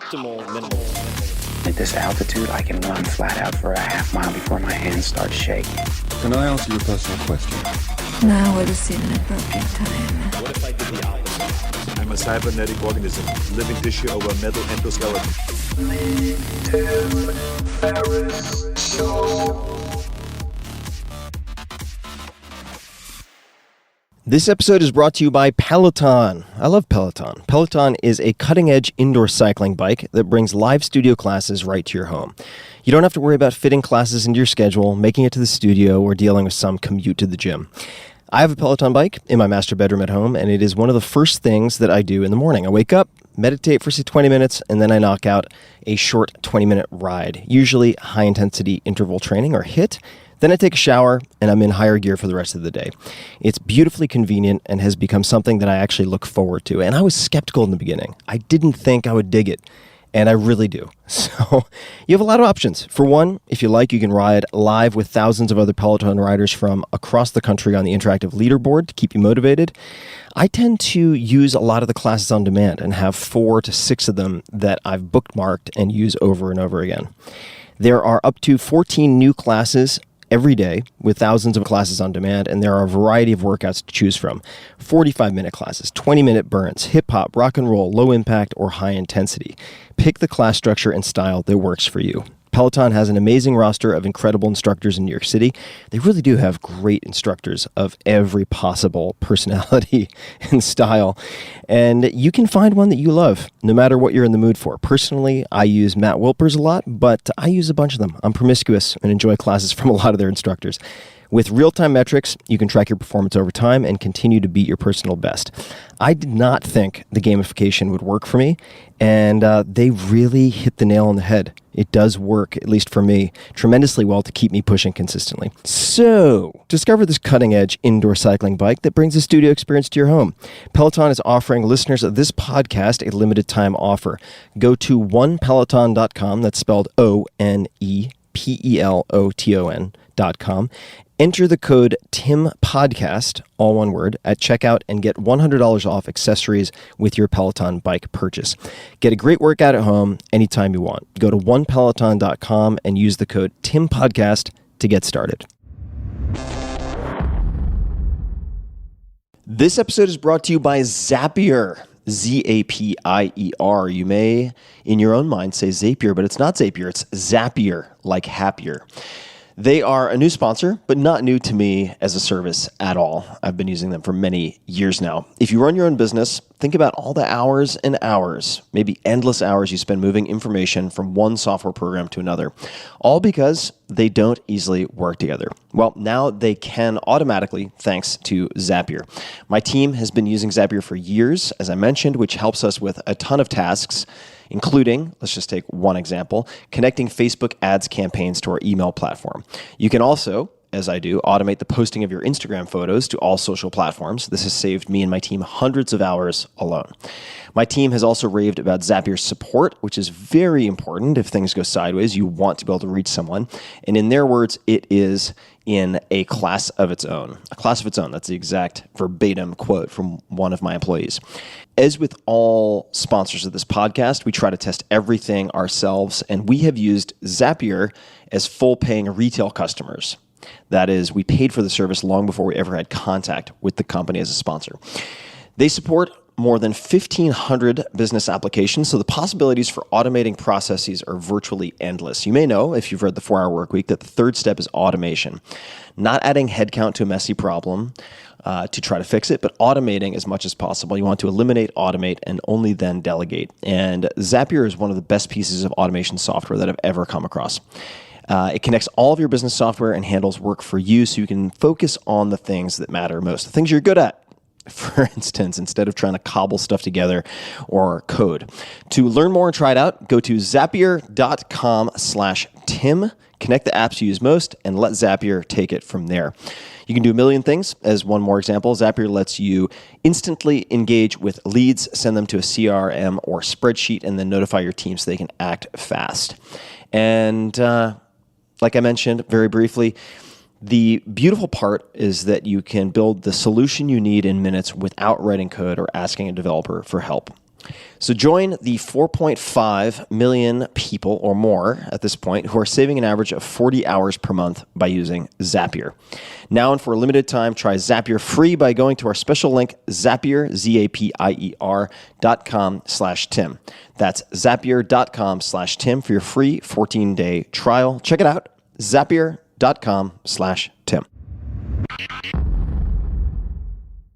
optimal minimalism. At this altitude, I can run flat out for a half mile before my hands start shaking. Can I answer your personal question? Now would seem an appropriate time. What if I did the opposite? I'm a cybernetic organism, living tissue over a metal endoskeleton. This episode is brought to you by Peloton. I love Peloton. Peloton is a cutting-edge indoor cycling bike that brings live studio classes right to your home. You don't have to worry about fitting classes into your schedule, making it to the studio, or dealing with some commute to the gym. I have a Peloton bike in my master bedroom at home, and it is one of the first things that I do in the morning. I wake up, meditate for 20 minutes, and then I knock out a short 20-minute ride, usually high-intensity interval training or HIIT. Then I take a shower, and I'm in higher gear for the rest of the day. It's beautifully convenient and has become something that I actually look forward to. And I was skeptical in the beginning. I didn't think I would dig it, and I really do. So you have a lot of options. For one, if you like, you can ride live with thousands of other Peloton riders from across the country on the interactive leaderboard to keep you motivated. I tend to use a lot of the classes on demand and have 4 to 6 of them that I've bookmarked and use over and over again. There are up to 14 new classes every day with thousands of classes on demand, and there are a variety of workouts to choose from. 45-minute classes, 20-minute burns, hip-hop, rock and roll, low impact, or high intensity. Pick the class structure and style that works for you. Peloton has an amazing roster of incredible instructors in New York City. They really do have great instructors of every possible personality and style. And you can find one that you love, no matter what you're in the mood for. Personally, I use Matt Wilper's a lot, but I use a bunch of them. I'm promiscuous and enjoy classes from a lot of their instructors. With real-time metrics, you can track your performance over time and continue to beat your personal best. I did not think the gamification would work for me, and they really hit the nail on the head. It does work, at least for me, tremendously well to keep me pushing consistently. So, discover this cutting-edge indoor cycling bike that brings a studio experience to your home. Peloton is offering listeners of this podcast a limited-time offer. Go to onepeloton.com, that's spelled ONEPELOTON.com. Enter the code TIMPODCAST, all one word, at checkout and get $100 off accessories with your Peloton bike purchase. Get a great workout at home anytime you want. Go to onepeloton.com and use the code TIMPODCAST to get started. This episode is brought to you by Zapier. Zapier. You may, in your own mind, say Zapier, but it's not Zapier. It's Zapier, like happier. They are a new sponsor, but not new to me as a service at all. I've been using them for many years now. If you run your own business, think about all the hours and hours, maybe endless hours you spend moving information from one software program to another, all because they don't easily work together. Well, now they can automatically thanks to Zapier. My team has been using Zapier for years, as I mentioned, which helps us with a ton of tasks, including, let's just take one example, connecting Facebook ads campaigns to our email platform. You can also, as I do, automate the posting of your Instagram photos to all social platforms. This has saved me and my team hundreds of hours alone. My team has also raved about Zapier's support, which is very important. If things go sideways, you want to be able to reach someone. And in their words, it is in a class of its own. A class of its own. That's the exact verbatim quote from one of my employees. As with all sponsors of this podcast, we try to test everything ourselves, and we have used Zapier as full-paying retail customers. That is, we paid for the service long before we ever had contact with the company as a sponsor. They support more than 1,500 business applications, so the possibilities for automating processes are virtually endless. You may know, if you've read The 4-Hour Workweek, that the third step is automation. Not adding headcount to a messy problem to try to fix it, but automating as much as possible. You want to eliminate, automate, and only then delegate. And Zapier is one of the best pieces of automation software that I've ever come across. It connects all of your business software and handles work for you so you can focus on the things that matter most, the things you're good at. For instance, instead of trying to cobble stuff together or code. To learn more and try it out, go to zapier.com/Tim. Connect the apps you use most and let Zapier take it from there. You can do a million things. As one more example, Zapier lets you instantly engage with leads, send them to a CRM or spreadsheet, and then notify your team so they can act fast. And like I mentioned very briefly, the beautiful part is that you can build the solution you need in minutes without writing code or asking a developer for help. So join the 4.5 million people or more at this point who are saving an average of 40 hours per month by using Zapier. Now and for a limited time, try Zapier free by going to our special link, Zapier, Zapier.com/Tim. That's Zapier.com/Tim for your free 14-day trial. Check it out, Zapier.com/Tim.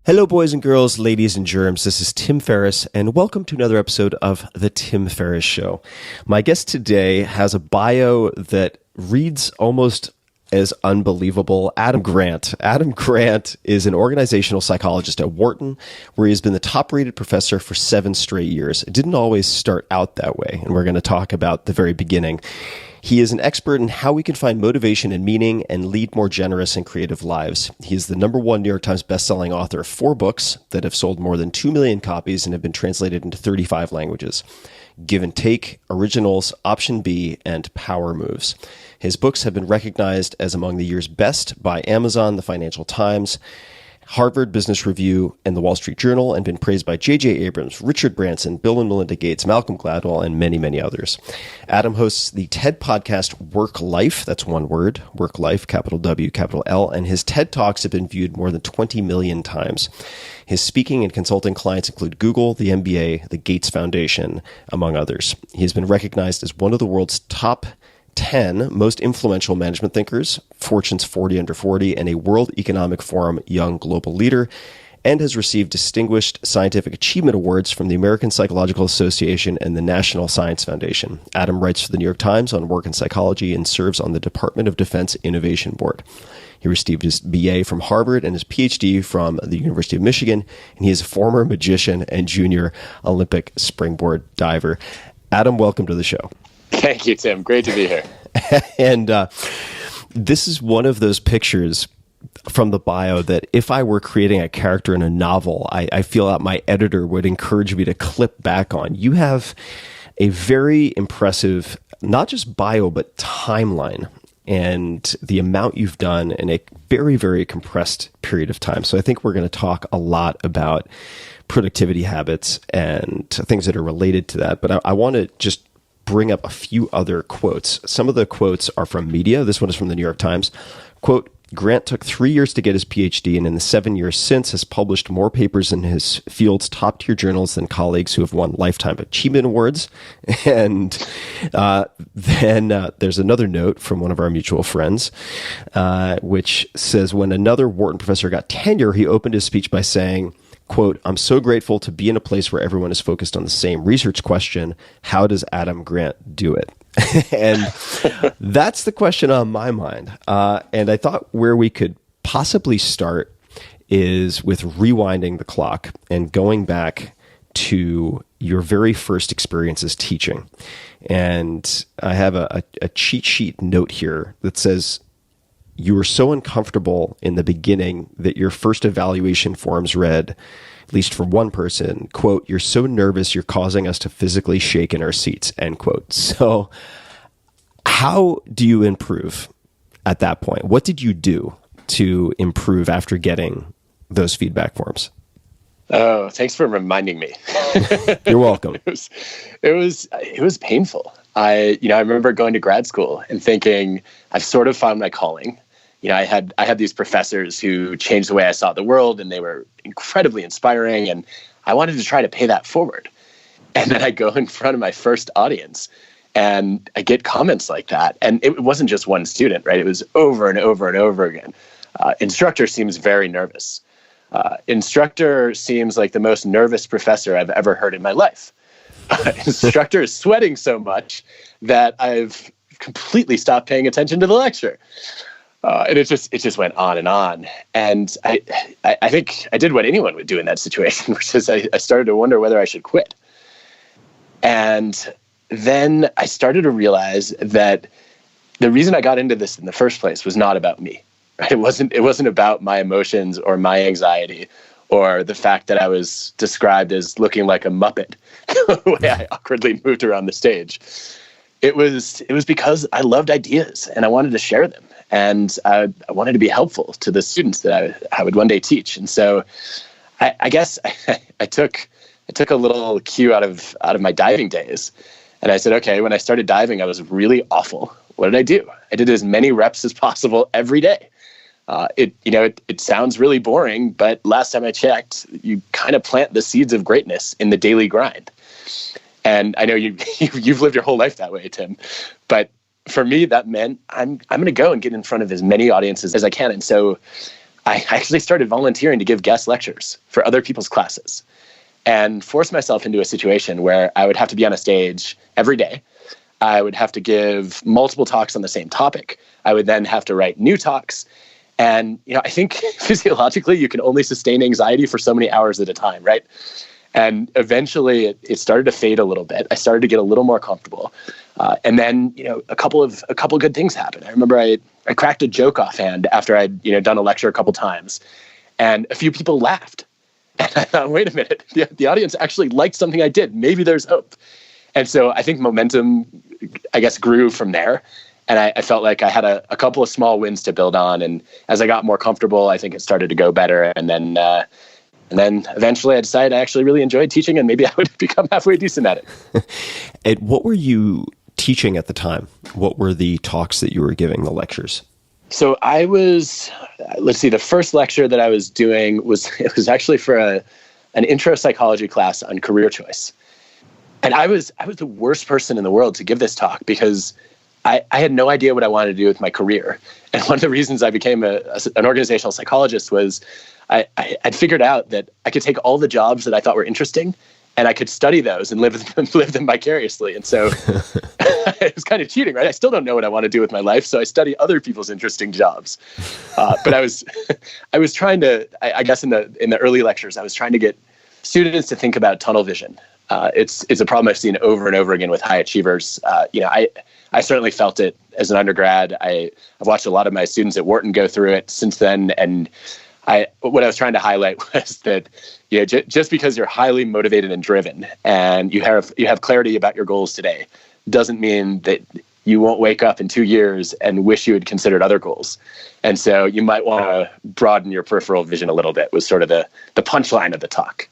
Hello, boys and girls, ladies and germs. This is Tim Ferriss, and welcome to another episode of The Tim Ferriss Show. My guest today has a bio that reads almost as unbelievable. Adam Grant. Adam Grant is an organizational psychologist at Wharton, where he has been the top-rated professor for 7 straight years. It didn't always start out that way, and we're going to talk about the very beginning. He is an expert in how we can find motivation and meaning and lead more generous and creative lives. He is the #1 New York Times bestselling author of 4 books that have sold more than 2 million copies and have been translated into 35 languages. Give and Take, Originals, Option B, and Power Moves. His books have been recognized as among the year's best by Amazon, the Financial Times, Harvard Business Review, and the Wall Street Journal, and been praised by J.J. Abrams, Richard Branson, Bill and Melinda Gates, Malcolm Gladwell, and many, many others. Adam hosts the TED podcast Work Life, that's one word, Work Life, capital W, capital L, and his TED Talks have been viewed more than 20 million times. His speaking and consulting clients include Google, the NBA, the Gates Foundation, among others. He has been recognized as one of the world's top 10 most influential management thinkers, Fortune's 40 Under 40, and a World Economic Forum Young Global Leader, and has received distinguished scientific achievement awards from the American Psychological Association and the National Science Foundation. Adam writes for the New York Times on work and psychology and serves on the Department of Defense Innovation Board. He received his BA from Harvard and his Ph.D. from the University of Michigan, and he is a former magician and junior Olympic springboard diver. Adam, welcome to the show. Thank you, Tim. Great to be here. And this is one of those pictures from the bio that if I were creating a character in a novel, I feel that my editor would encourage me to clip back on. You have a very impressive, not just bio, but timeline and the amount you've done in a very, very compressed period of time. So I think we're going to talk a lot about productivity habits and things that are related to that. But I want to just bring up a few other quotes. Some of the quotes are from media. This one is from the New York Times. Quote, Grant took 3 years to get his PhD and in the 7 years since has published more papers in his field's top-tier journals than colleagues who have won Lifetime Achievement Awards. And then there's another note from one of our mutual friends, which says, when another Wharton professor got tenure, he opened his speech by saying, quote, I'm so grateful to be in a place where everyone is focused on the same research question. How does Adam Grant do it? And that's the question on my mind. And I thought where we could possibly start is with rewinding the clock and going back to your very first experiences teaching. And I have a cheat sheet note here that says, you were so uncomfortable in the beginning that your first evaluation forms read, at least for one person, quote, you're so nervous you're causing us to physically shake in our seats, end quote. So how do you improve at that point? What did you do to improve after getting those feedback forms? Oh, thanks for reminding me. You're welcome. It was painful. I remember going to grad school and thinking I've sort of found my calling. I had these professors who changed the way I saw the world, and they were incredibly inspiring, and I wanted to try to pay that forward. And then I go in front of my first audience, and I get comments like that. And it wasn't just one student, right? It was over and over and over again. Instructor seems very nervous. Instructor seems like the most nervous professor I've ever heard in my life. Instructor is sweating so much that I've completely stopped paying attention to the lecture. And it just went on. And I think I did what anyone would do in that situation, which is I started to wonder whether I should quit. And then I started to realize that the reason I got into this in the first place was not about me. Right? It wasn't about my emotions or my anxiety or the fact that I was described as looking like a Muppet the way I awkwardly moved around the stage. It was because I loved ideas and I wanted to share them. And I wanted to be helpful to the students that I would one day teach. And so I guess I took took a little cue out of my diving days. And I said, okay, when I started diving, I was really awful. What did I do? I did as many reps as possible every day. It sounds really boring, but last time I checked, you kind of plant the seeds of greatness in the daily grind. And I know you've lived your whole life that way, Tim. But for me, that meant I'm going to go and get in front of as many audiences as I can. And so I actually started volunteering to give guest lectures for other people's classes and forced myself into a situation where I would have to be on a stage every day. I would have to give multiple talks on the same topic. I would then have to write new talks. And, I think physiologically you can only sustain anxiety for so many hours at a time, right? And eventually it started to fade a little bit. I started to get a little more comfortable. And then, a couple of good things happened. I remember I cracked a joke offhand after I'd, done a lecture a couple times, and a few people laughed. And I thought, wait a minute, the audience actually liked something I did. Maybe there's hope. And so I think momentum, I guess, grew from there. And I felt like I had a couple of small wins to build on. And as I got more comfortable, I think it started to go better. And then eventually I decided I actually really enjoyed teaching, and maybe I would become halfway decent at it. And what were you teaching at the time? What were the talks that you were giving, the lectures? So I was, the first lecture that I was doing was actually for an intro psychology class on career choice. And I was the worst person in the world to give this talk because I had no idea what I wanted to do with my career. And one of the reasons I became an organizational psychologist was I'd figured out that I could take all the jobs that I thought were interesting and I could study those and live them vicariously. And so it was kind of cheating, right? I still don't know what I want to do with my life, so I study other people's interesting jobs. But I was trying to, I guess in the early lectures, I was trying to get students to think about tunnel vision. It's a problem I've seen over and over again with high achievers. I certainly felt it as an undergrad. I've watched a lot of my students at Wharton go through it since then, and what I was trying to highlight was that just because you're highly motivated and driven and you have clarity about your goals today doesn't mean that you won't wake up in 2 years and wish you had considered other goals. And so you might want to broaden your peripheral vision a little bit was sort of the punchline of the talk.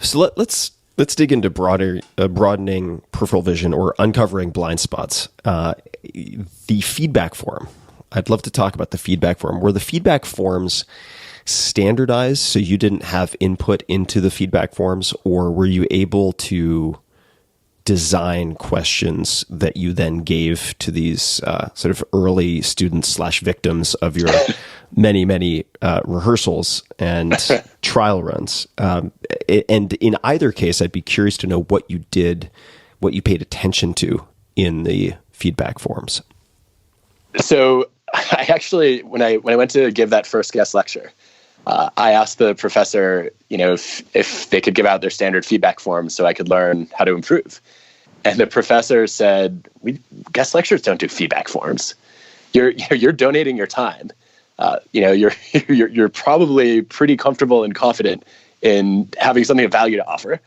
So let's dig into broadening peripheral vision or uncovering blind spots. The feedback form. I'd love to talk about the feedback form. Were the feedback forms standardized so you didn't have input into the feedback forms, or were you able to design questions that you then gave to these sort of early students / victims of your many rehearsals and trial runs? And in either case, I'd be curious to know what you did, what you paid attention to in the feedback forms. So I actually, when I went to give that first guest lecture, I asked the professor, if they could give out their standard feedback forms so I could learn how to improve. And the professor said, guest lectures don't do feedback forms. You're donating your time. You're probably pretty comfortable and confident in having something of value to offer.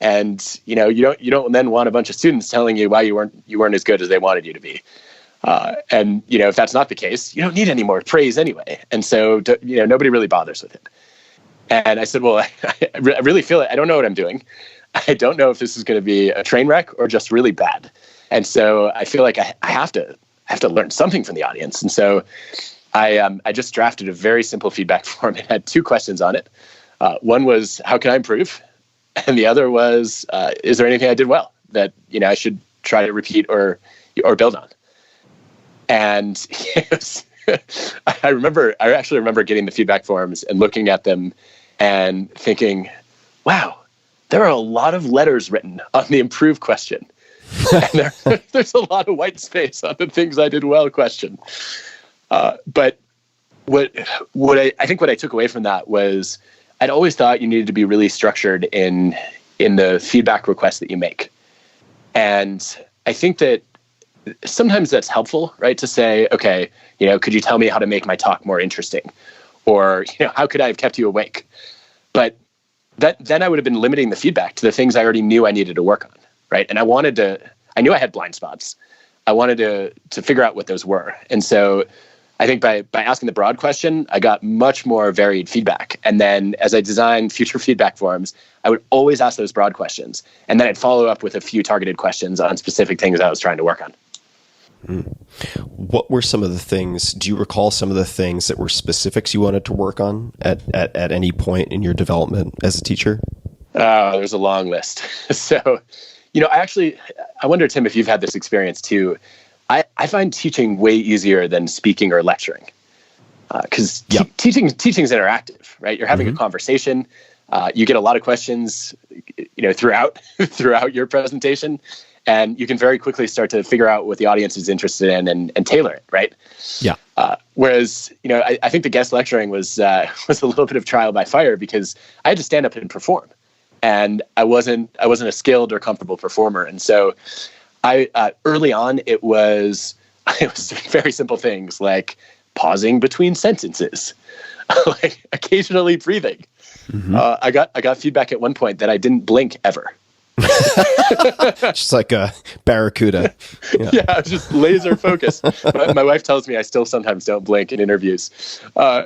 And, you don't then want a bunch of students telling you why you weren't as good as they wanted you to be. And if that's not the case, you don't need any more praise anyway. And so, nobody really bothers with it. And I said, well, I really feel it. I don't know what I'm doing. I don't know if this is going to be a train wreck or just really bad. And so I feel like I have to learn something from the audience. And so I just drafted a very simple feedback form. It had 2 questions on it. One was, how can I improve? And the other was, is there anything I did well that, I should try to repeat or build on? And I actually remember getting the feedback forms and looking at them and thinking, wow, there are a lot of letters written on the improve question. And there's a lot of white space on the things I did well question. But what I took away from that was I'd always thought you needed to be really structured in the feedback requests that you make. And I think that sometimes that's helpful, right? To say, okay, could you tell me how to make my talk more interesting? Or, how could I have kept you awake? But then I would have been limiting the feedback to the things I already knew I needed to work on, right? And I knew I had blind spots. I wanted to figure out what those were. And so I think by asking the broad question, I got much more varied feedback. And then as I designed future feedback forms, I would always ask those broad questions. And then I'd follow up with a few targeted questions on specific things I was trying to work on. What were some of the things, do you recall some of the things that were specifics you wanted to work on at any point in your development as a teacher? There's a long list. So, I wonder, Tim, if you've had this experience too. I find teaching way easier than speaking or lecturing, because teaching is interactive, right? You're having a conversation. You get a lot of questions, throughout your presentation, and you can very quickly start to figure out what the audience is interested in and tailor it, right? Yeah. Whereas, I think the guest lecturing was a little bit of trial by fire, because I had to stand up and perform, and I wasn't a skilled or comfortable performer, and so. Early on, it was very simple things like pausing between sentences, like occasionally breathing. I got feedback at one point that I didn't blink ever. Just like a barracuda. Yeah, I was just laser focused. My wife tells me I still sometimes don't blink in interviews,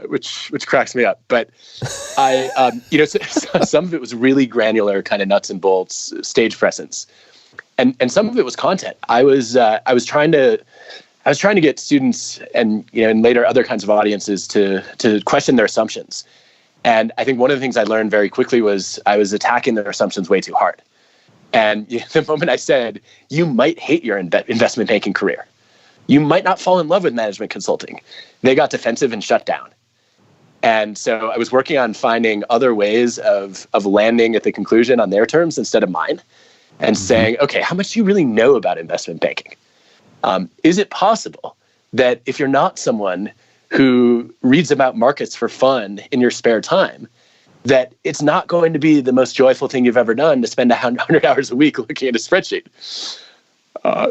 which cracks me up. But some of it was really granular, kind of nuts and bolts stage presence. And some of it was content. I was trying to get students and later other kinds of audiences to question their assumptions. And I think one of the things I learned very quickly was I was attacking their assumptions way too hard. And the moment I said, you might hate your investment banking career, you might not fall in love with management consulting, they got defensive and shut down. And so I was working on finding other ways of landing at the conclusion on their terms instead of mine. And saying, okay, how much do you really know about investment banking? Is it possible that if you're not someone who reads about markets for fun in your spare time, that it's not going to be the most joyful thing you've ever done to spend 100 hours a week looking at a spreadsheet?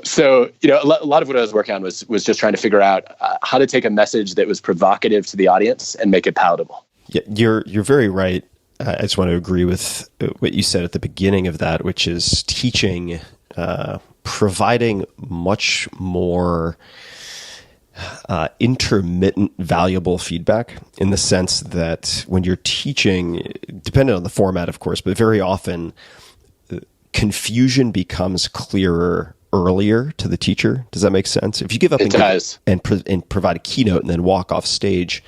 So a lot of what I was working on was just trying to figure out how to take a message that was provocative to the audience and make it palatable. Yeah, you're very right. I just want to agree with what you said at the beginning of that, which is teaching, providing much more intermittent, valuable feedback, in the sense that when you're teaching, depending on the format, of course, but very often confusion becomes clearer earlier to the teacher. Does that make sense? If you give up and provide a keynote and then walk off stage,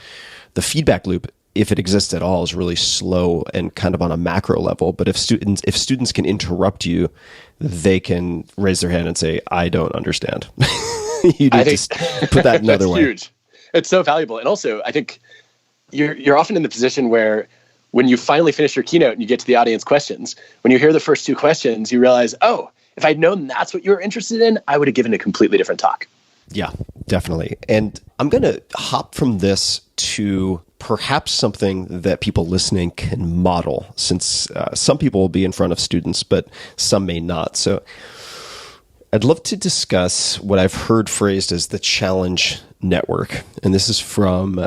the feedback loop, if it exists at all, is really slow and kind of on a macro level. But if students can interrupt you, they can raise their hand and say, I don't understand. You need to put that another way. Huge. It's so valuable. And also, I think you're often in the position where when you finally finish your keynote and you get to the audience questions, when you hear the first two questions, you realize, oh, if I'd known that's what you were interested in, I would have given a completely different talk. Yeah, definitely. And I'm going to hop from this to perhaps something that people listening can model, since some people will be in front of students, but some may not. So I'd love to discuss what I've heard phrased as the challenge network. And this is from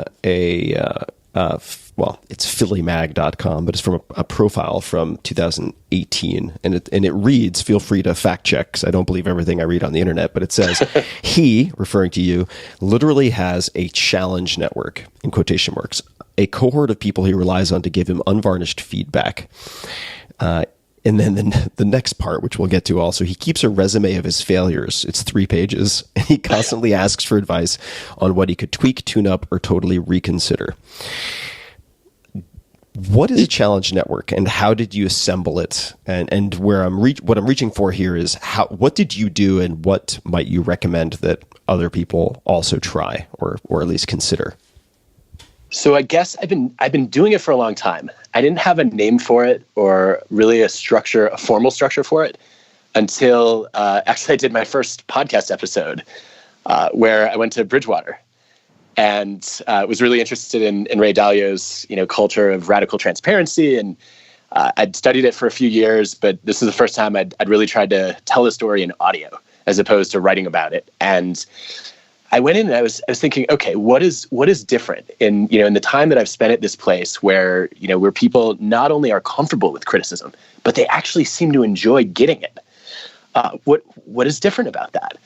it's phillymag.com, but it's from a profile from 2018. And it reads, feel free to fact check, because I don't believe everything I read on the internet, but it says, he, referring to you, literally has a challenge network, in quotation marks, a cohort of people he relies on to give him unvarnished feedback. And then the next part, which we'll get to also, he keeps a resume of his failures. It's 3 pages. And he constantly asks for advice on what he could tweak, tune up, or totally reconsider. What is a challenge network, and how did you assemble it? And what I'm reaching for here is what did you do, and what might you recommend that other people also try, or at least consider? So I guess I've been doing it for a long time. I didn't have a name for it, or really a formal structure for it, until actually I did my first podcast episode where I went to Bridgewater and was really interested in Ray Dalio's culture of radical transparency, and I'd studied it for a few years, but this is the first time I'd really tried to tell the story in audio as opposed to writing about it. And I went in and I was thinking, okay, what is different in the time that I've spent at this place where people not only are comfortable with criticism, but they actually seem to enjoy getting it. What is different about that?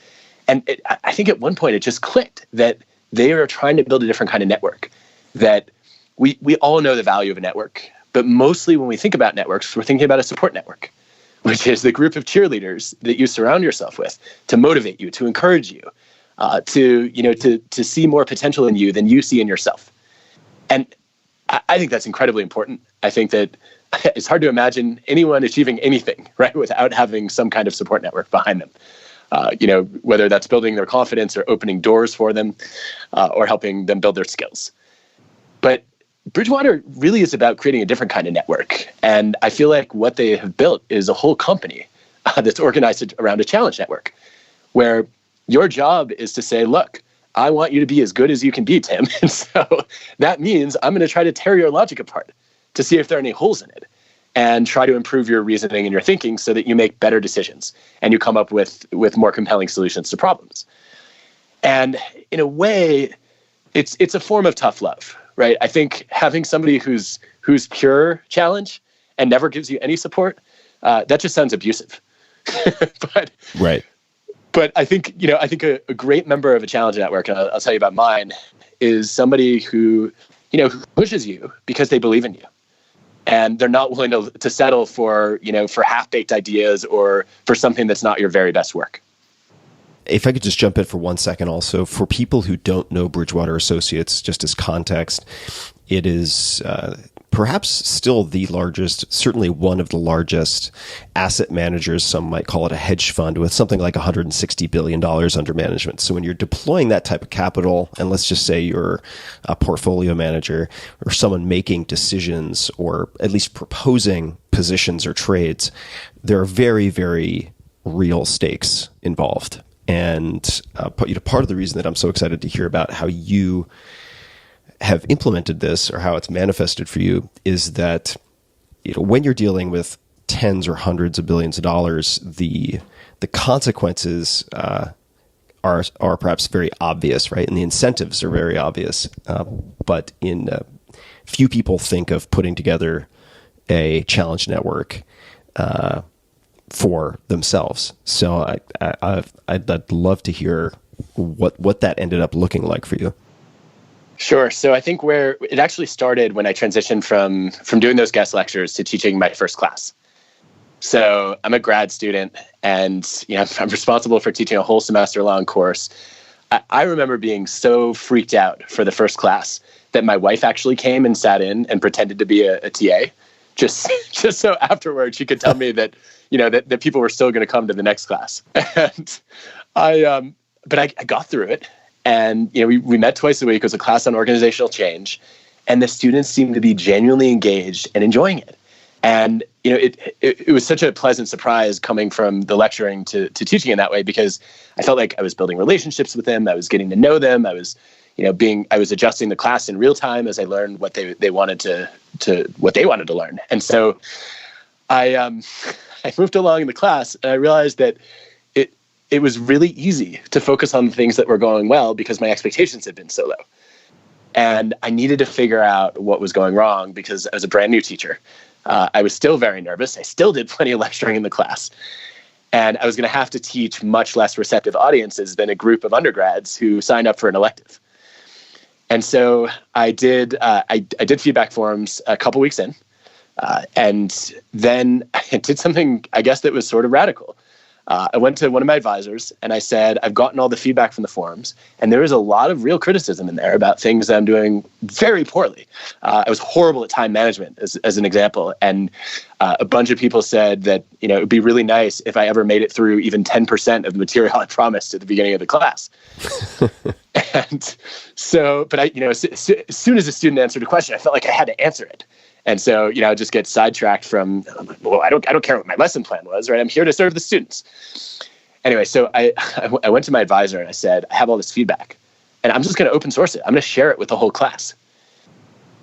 And I think at one point it just clicked that they are trying to build a different kind of network. That we all know the value of a network, but mostly when we think about networks, we're thinking about a support network, which is the group of cheerleaders that you surround yourself with to motivate you, to encourage you, to see more potential in you than you see in yourself. And I think that's incredibly important. I think that it's hard to imagine anyone achieving anything, right, without having some kind of support network behind them. Whether that's building their confidence or opening doors for them, or helping them build their skills. But Bridgewater really is about creating a different kind of network. And I feel like what they have built is a whole company that's organized around a challenge network, where your job is to say, look, I want you to be as good as you can be, Tim. And so that means I'm going to try to tear your logic apart to see if there are any holes in it and try to improve your reasoning and your thinking so that you make better decisions and you come up with more compelling solutions to problems. And in a way, it's a form of tough love, right? I think having somebody who's pure challenge and never gives you any support, that just sounds abusive. But right. But I think a great member of a challenge network, and I'll tell you about mine, is somebody who pushes you because they believe in you. And they're not willing to settle for half-baked ideas or for something that's not your very best work. If I could just jump in for 1 second also, for people who don't know Bridgewater Associates, just as context, it is perhaps still the largest, certainly one of the largest asset managers. Some might call it a hedge fund with something like $160 billion under management. So when you're deploying that type of capital, and let's just say you're a portfolio manager or someone making decisions or at least proposing positions or trades, there are very, very real stakes involved. And part of the reason that I'm so excited to hear about how you have implemented this or how it's manifested for you is that when you're dealing with tens or hundreds of billions of dollars, the consequences are perhaps very obvious, right? And the incentives are very obvious. But few people think of putting together a challenge network for themselves. So I'd love to hear what that ended up looking like for you. Sure. So I think where it actually started when I transitioned from doing those guest lectures to teaching my first class. So I'm a grad student and I'm responsible for teaching a whole semester long course. I remember being so freaked out for the first class that my wife actually came and sat in and pretended to be a TA just so afterwards she could tell me that that people were still going to come to the next class. And I got through it. And we met twice a week. It was a class on organizational change, and the students seemed to be genuinely engaged and enjoying it. And it was such a pleasant surprise coming from the lecturing to teaching in that way, because I felt like I was building relationships with them. I was getting to know them. I was I was adjusting the class in real time as I learned what they wanted to learn. And so I moved along in the class, and I realized that it was really easy to focus on the things that were going well because my expectations had been so low. And I needed to figure out what was going wrong because I was a brand new teacher. I was still very nervous. I still did plenty of lecturing in the class. And I was going to have to teach much less receptive audiences than a group of undergrads who signed up for an elective. And so I did feedback forums a couple weeks in. And then I did something, I guess, that was sort of radical. I went to one of my advisors and I said, I've gotten all the feedback from the forums, and there is a lot of real criticism in there about things that I'm doing very poorly. I was horrible at time management, as an example. And a bunch of people said that, it would be really nice if I ever made it through even 10% of the material I promised at the beginning of the class. And so, but as soon as a student answered a question, I felt like I had to answer it. And so, I just get sidetracked from, well, I don't care what my lesson plan was, right? I'm here to serve the students. Anyway, so I went to my advisor and I said, I have all this feedback and I'm just going to open source it. I'm going to share it with the whole class.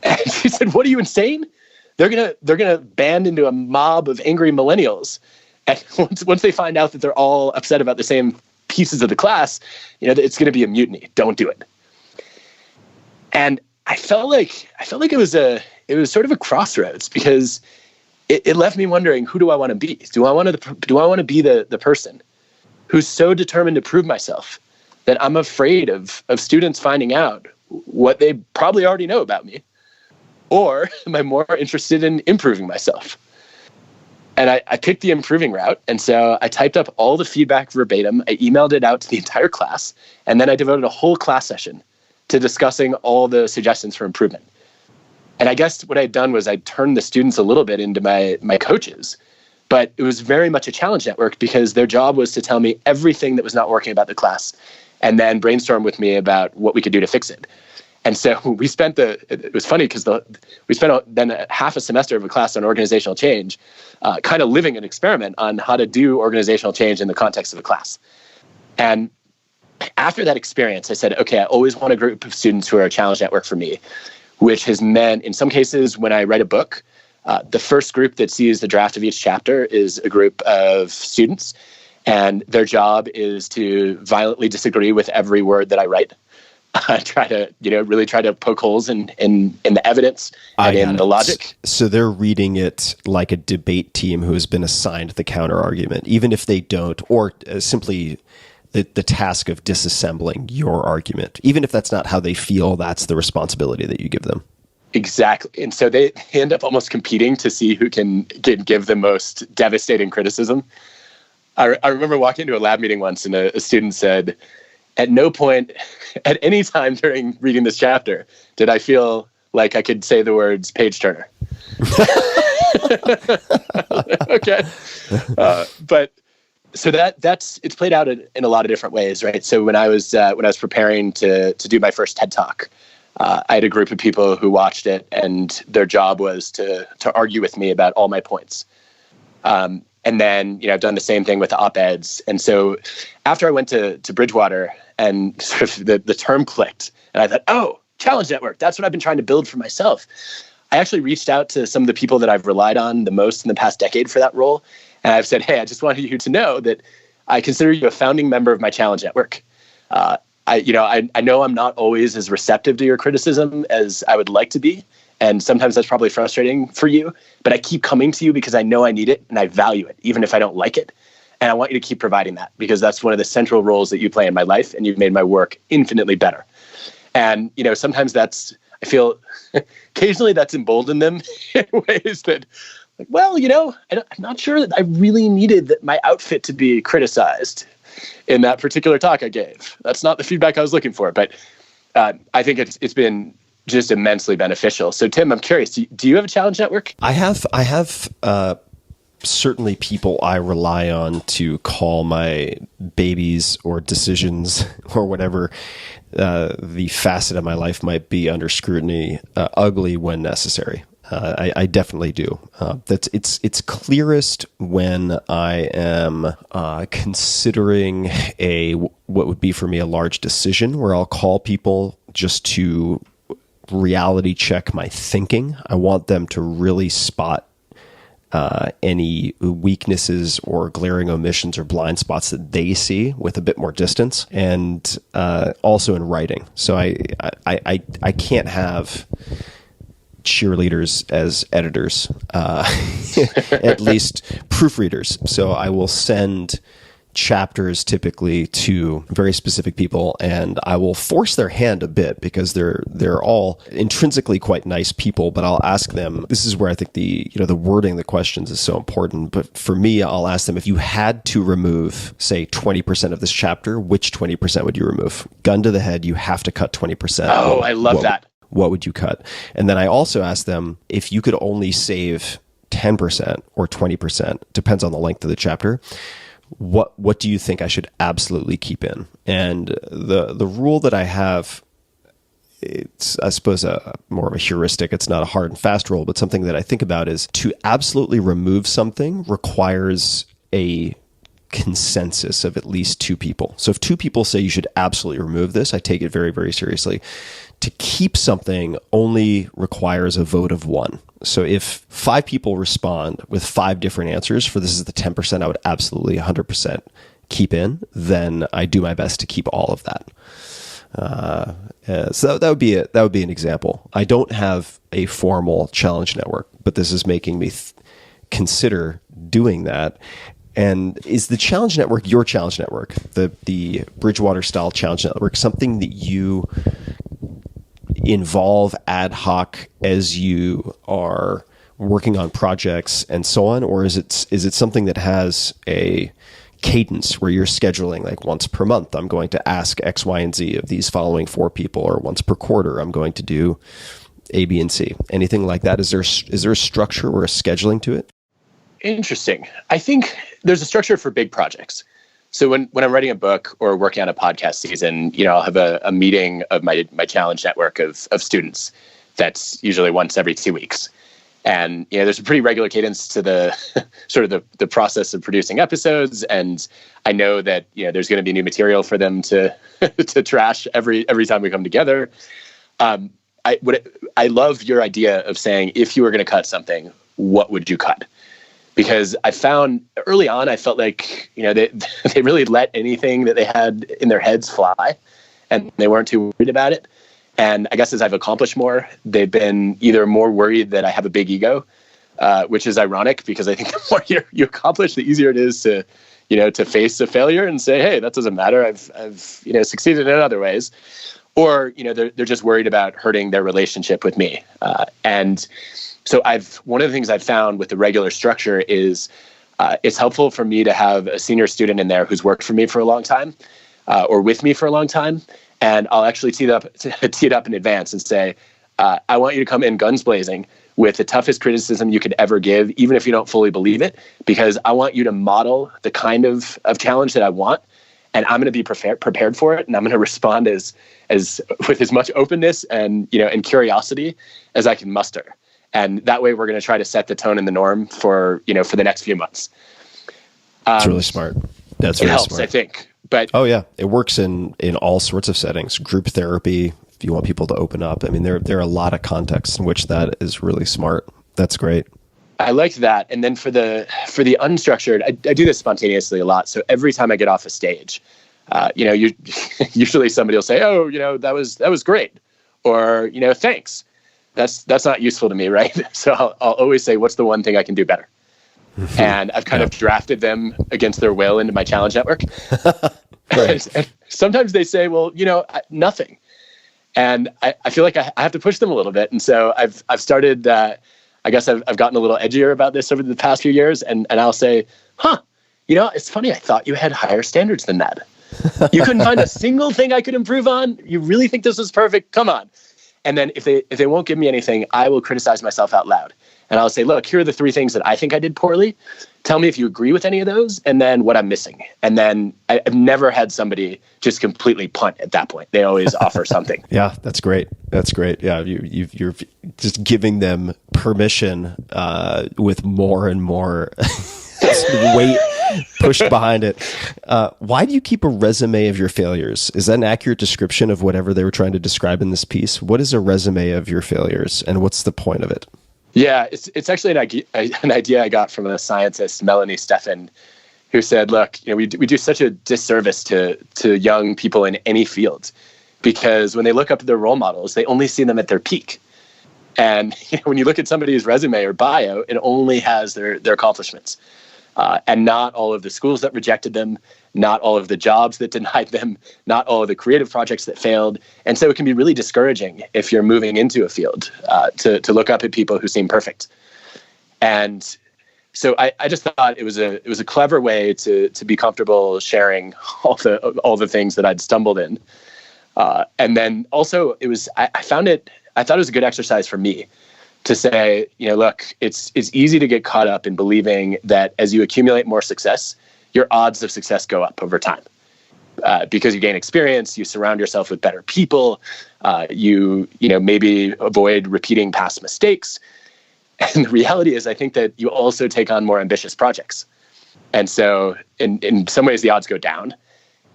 And she said, what, are you insane? They're going to band into a mob of angry millennials. And once they find out that they're all upset about the same pieces of the class, it's going to be a mutiny. Don't do it. And I felt like it was sort of a crossroads, because it left me wondering, who do I want to be? Do I want to be the person who's so determined to prove myself that I'm afraid of students finding out what they probably already know about me? Or am I more interested in improving myself? And I picked the improving route. And so I typed up all the feedback verbatim. I emailed it out to the entire class. And then I devoted a whole class session to discussing all the suggestions for improvement. And I guess what I'd done was I turned the students a little bit into my coaches. But it was very much a challenge network because their job was to tell me everything that was not working about the class and then brainstorm with me about what we could do to fix it. And so we spent it was funny because we spent then half a semester of a class on organizational change, kind of living an experiment on how to do organizational change in the context of a class. And after that experience, I said, okay, I always want a group of students who are a challenge network for me, which has meant in some cases when I write a book, the first group that sees the draft of each chapter is a group of students, and their job is to violently disagree with every word that I write. Try to, really try to poke holes in the evidence and in the logic. So they're reading it like a debate team who has been assigned the counter argument, even if they don't, or simply the task of disassembling your argument. Even if that's not how they feel, that's the responsibility that you give them. Exactly. And so they end up almost competing to see who can give the most devastating criticism. I remember walking into a lab meeting once and a student said, at no point, at any time during reading this chapter, did I feel like I could say the words page turner. Okay. But so it's played out in a lot of different ways, right? So when I was preparing to do my first TED Talk, I had a group of people who watched it, and their job was to argue with me about all my points. And then, I've done the same thing with op-eds. And so after I went to Bridgewater and sort of the term clicked, and I thought, oh, challenge network, that's what I've been trying to build for myself. I actually reached out to some of the people that I've relied on the most in the past decade for that role. And I've said, hey, I just wanted you to know that I consider you a founding member of my challenge network. I know I'm not always as receptive to your criticism as I would like to be. And sometimes that's probably frustrating for you, but I keep coming to you because I know I need it and I value it, even if I don't like it. And I want you to keep providing that because that's one of the central roles that you play in my life, and you've made my work infinitely better. And, sometimes I feel occasionally that's emboldened them in ways that, like, well, I'm not sure that I really needed my outfit to be criticized in that particular talk I gave. That's not the feedback I was looking for, but I think it's been just immensely beneficial. So Tim, I'm curious, do you have a challenge network? I have certainly people I rely on to call my babies or decisions or whatever the facet of my life might be under scrutiny, ugly when necessary. I definitely do. It's clearest when I am considering what would be for me a large decision, where I'll call people just to reality check my thinking. I want them to really spot any weaknesses or glaring omissions or blind spots that they see with a bit more distance, and also in writing. So I can't have cheerleaders as editors, at least proofreaders. So I will send chapters typically to very specific people, and I will force their hand a bit because they're all intrinsically quite nice people, but I'll ask them, this is where I think the wording of the questions is so important, but for me, I'll ask them, if you had to remove, say, 20% of this chapter, which 20% would you remove? Gun to the head, you have to cut 20%. Oh, I love that. What would you cut? And then I also ask them, if you could only save 10% or 20%, depends on the length of the chapter, what do you think I should absolutely keep in? And the rule that I have, it's, I suppose, more of a heuristic. It's not a hard and fast rule, but something that I think about is to absolutely remove something requires a consensus of at least two people. So if two people say you should absolutely remove this, I take it very, very seriously. To keep something only requires a vote of one. So if 5 people respond with 5 different answers for this is the 10% I would absolutely 100% keep in, then I do my best to keep all of that. So that would be it. That would be an example. I don't have a formal challenge network, but this is making me consider doing that. And is the challenge network, your challenge network, the Bridgewater style challenge network, something that you involve ad hoc as you are working on projects and so on? Or is it something that has a cadence where you're scheduling like once per month, I'm going to ask X, Y, and Z of these following 4 people, or once per quarter, I'm going to do A, B, and C? Anything like that? Is there a structure or a scheduling to it? Interesting. I think there's a structure for big projects. So when I'm writing a book or working on a podcast season, I'll have a meeting of my challenge network of students. That's usually once every 2 weeks. And, there's a pretty regular cadence to the sort of the process of producing episodes. And I know that, there's going to be new material for them to to trash every time we come together. I love your idea of saying, if you were going to cut something, what would you cut? Because I found early on, I felt like, they really let anything that they had in their heads fly, and they weren't too worried about it. And I guess as I've accomplished more, they've been either more worried that I have a big ego, which is ironic because I think the more you accomplish, the easier it is to face a failure and say, hey, that doesn't matter. I've succeeded in other ways. Or, they're just worried about hurting their relationship with me. And so one of the things I've found with the regular structure is it's helpful for me to have a senior student in there who's worked for me for a long time, or with me for a long time. And I'll actually tee it up in advance and say, I want you to come in guns blazing with the toughest criticism you could ever give, even if you don't fully believe it, because I want you to model the kind of challenge that I want. And I'm going to be prepared for it. And I'm going to respond as with as much openness and curiosity as I can muster. And that way we're going to try to set the tone and the norm for the next few months. That's really smart. That's really helps, smart. I think. But oh yeah, it works in all sorts of settings. Group therapy, if you want people to open up. I mean, there are a lot of contexts in which that is really smart. That's great. I liked that. And then for the unstructured, I do this spontaneously a lot. So every time I get off a stage, usually somebody will say, "Oh, that was great," or "Thanks." That's not useful to me, right? So I'll always say, "What's the one thing I can do better?" And I've kind of drafted them against their will into my challenge network. Right. And sometimes they say, "Well, nothing," and I feel like I have to push them a little bit. And so I've started. I guess I've gotten a little edgier about this over the past few years, and I'll say, it's funny. I thought you had higher standards than that. You couldn't find a single thing I could improve on. You really think this was perfect? Come on. And then if they won't give me anything, I will criticize myself out loud. And I'll say, look, here are the 3 things that I think I did poorly. Tell me if you agree with any of those, and then what I'm missing. And then I've never had somebody just completely punt at that point. They always offer something. Yeah, that's great. That's great. Yeah, you're just giving them permission with more and more weight pushed behind it. Why do you keep a resume of your failures? Is that an accurate description of whatever they were trying to describe in this piece? What is a resume of your failures, and what's the point of it? Yeah, it's actually an idea I got from a scientist, Melanie Steffen, who said, look, we do such a disservice to young people in any field, because when they look up at their role models, they only see them at their peak. And when you look at somebody's resume or bio, it only has their accomplishments, and not all of the schools that rejected them, not all of the jobs that denied them, not all of the creative projects that failed. And so it can be really discouraging if you're moving into a field to look up at people who seem perfect. And so I just thought it was a clever way to be comfortable sharing all the things that I'd stumbled in. And then also I thought it was a good exercise for me to say, look, it's easy to get caught up in believing that as you accumulate more success, your odds of success go up over time, because you gain experience, you surround yourself with better people, you maybe avoid repeating past mistakes. And the reality is, I think that you also take on more ambitious projects. And so in some ways the odds go down.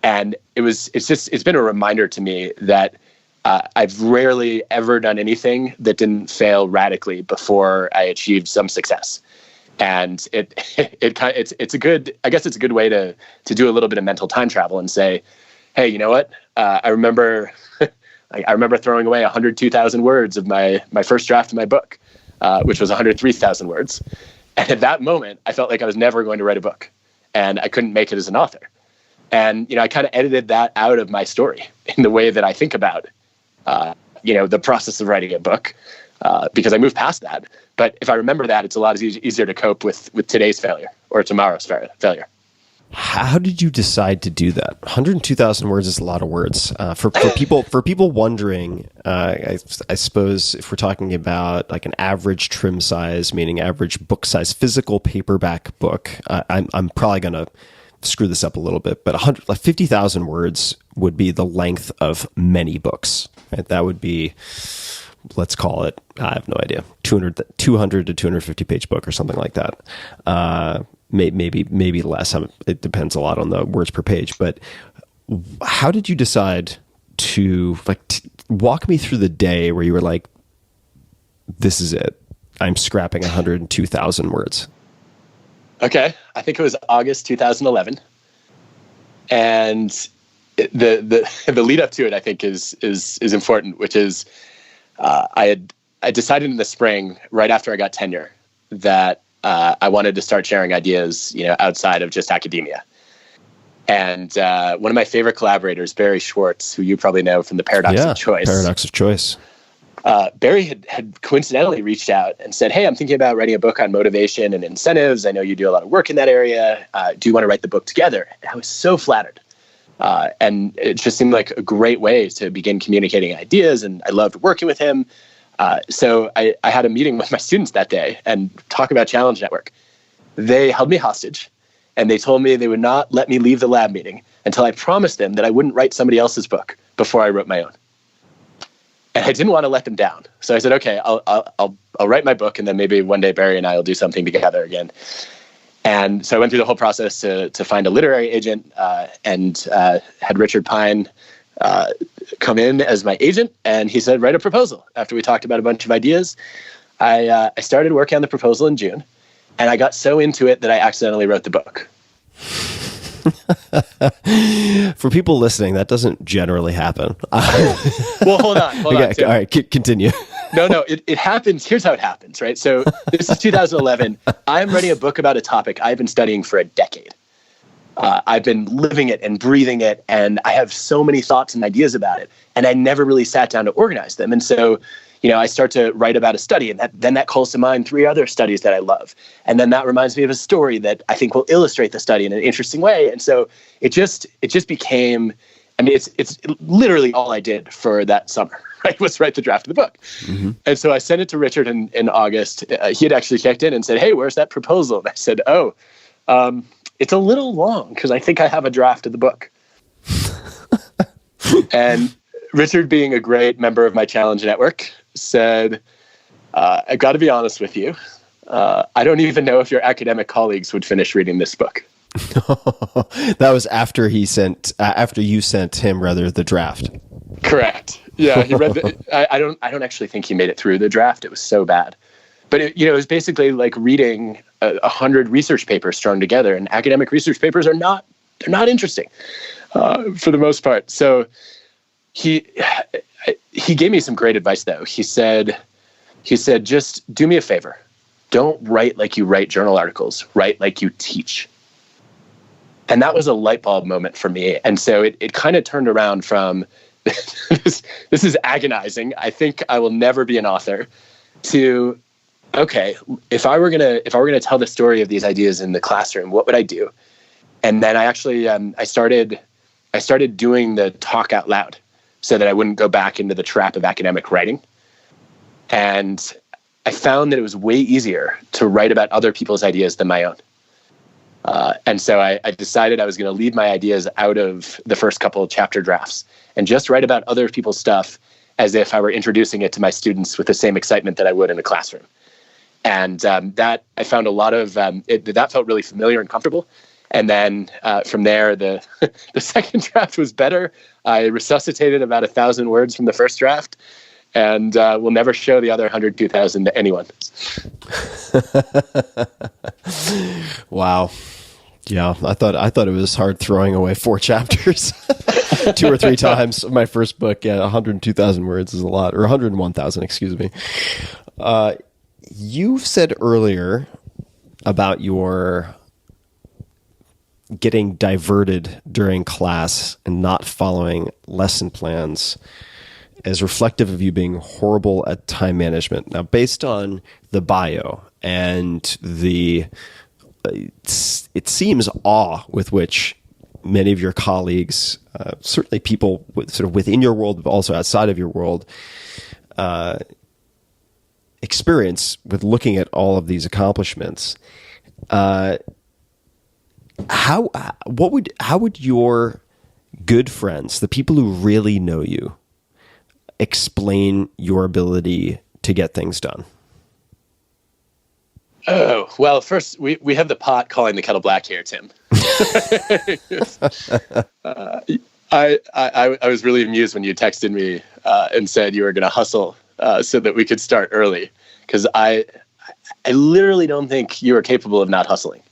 And it's been a reminder to me that I've rarely ever done anything that didn't fail radically before I achieved some success. And it's a good way to do a little bit of mental time travel and say, hey, you know what? I remember throwing away 102,000 words of my first draft of my book, which was 103,000 words. And at that moment, I felt like I was never going to write a book. and I couldn't make it as an author. And, I kind of edited that out of my story in the way that I think about, the process of writing a book, because I moved past that. But if I remember that, it's a lot easier to cope with today's failure or tomorrow's failure. How did you decide to do that? 102,000 words is a lot of words. For people wondering, I suppose if we're talking about like an average trim size, meaning average book size, physical paperback book, I'm probably going to screw this up a little bit, but 50,000 words would be the length of many books. Right? That would be, let's call it, I have no idea, 200 to 250 page book or something like that. Maybe less. It depends a lot on the words per page. But how did you decide to walk me through the day where you were like, this is it, I'm scrapping 102,000 words? Okay, I think it was August 2011, and the lead up to it, I think, is important, which is I decided in the spring, right after I got tenure, that I wanted to start sharing ideas, outside of just academia. And one of my favorite collaborators, Barry Schwartz, who you probably know from the Paradox of Choice. Paradox of Choice. Barry had coincidentally reached out and said, hey, I'm thinking about writing a book on motivation and incentives. I know you do a lot of work in that area. Do you want to write the book together? And I was so flattered. And it just seemed like a great way to begin communicating ideas. And I loved working with him. So I had a meeting with my students that day and talk about Challenge Network. They held me hostage, and they told me they would not let me leave the lab meeting until I promised them that I wouldn't write somebody else's book before I wrote my own. And I didn't want to let them down. So I said, okay, I'll write my book, and then maybe one day Barry and I will do something together again. And so I went through the whole process to find a literary agent, and had Richard Pine come in as my agent, and he said, write a proposal. After we talked about a bunch of ideas, I started working on the proposal in June, and I got so into it that I accidentally wrote the book. For people listening, that doesn't generally happen. Well, hold on. Okay, all right, continue. No, it happens. Here's how it happens, right? So this is 2011. I'm writing a book about a topic I've been studying for a decade. I've been living it and breathing it, and I have so many thoughts and ideas about it, and I never really sat down to organize them. And so, I start to write about a study, and then that calls to mind 3 other studies that I love. And then that reminds me of a story that I think will illustrate the study in an interesting way. And so it just became, it's literally all I did for that summer, right, was write the draft of the book. Mm-hmm. And so I sent it to Richard in August. He had actually checked in and said, hey, where's that proposal? And I said, it's a little long because I think I have a draft of the book. And Richard, being a great member of my Challenge Network, said, I got to be honest with you. I don't even know if your academic colleagues would finish reading this book. That was after you sent him the draft. Correct. Yeah, he read I don't actually think he made it through the draft. It was so bad. But it was basically like reading 100 research papers strung together, and academic research papers they're not interesting for the most part. So he gave me some great advice though. He said, just do me a favor. Don't write like you write journal articles. Write like you teach. And that was a light bulb moment for me. And so it kind of turned around from this is agonizing, I think I will never be an author, to okay, if I were gonna tell the story of these ideas in the classroom, what would I do? And then I actually I started doing the talk out loud so that I wouldn't go back into the trap of academic writing. And I found that it was way easier to write about other people's ideas than my own. And so I decided I was going to leave my ideas out of the first couple of chapter drafts and just write about other people's stuff as if I were introducing it to my students with the same excitement that I would in a classroom. And that I found a lot of that felt really familiar and comfortable. And then from there, the second draft was better. I resuscitated about 1,000 words from the first draft, and will never show the other 102,000 to anyone. Wow. Yeah, I thought it was hard throwing away 4 chapters 2 or 3 times. My first book, 102,000 words is a lot, or 101,000, excuse me. You said earlier about your getting diverted during class and not following lesson plans as reflective of you being horrible at time management. Now, based on the bio and it seems awe with which many of your colleagues, certainly people sort of within your world, but also outside of your world, experience with looking at all of these accomplishments. How would your good friends, the people who really know you, explain your ability to get things done? Oh, well, first, we have the pot calling the kettle black here, Tim. I was really amused when you texted me and said you were going to hustle so that we could start early, because I literally don't think you are capable of not hustling.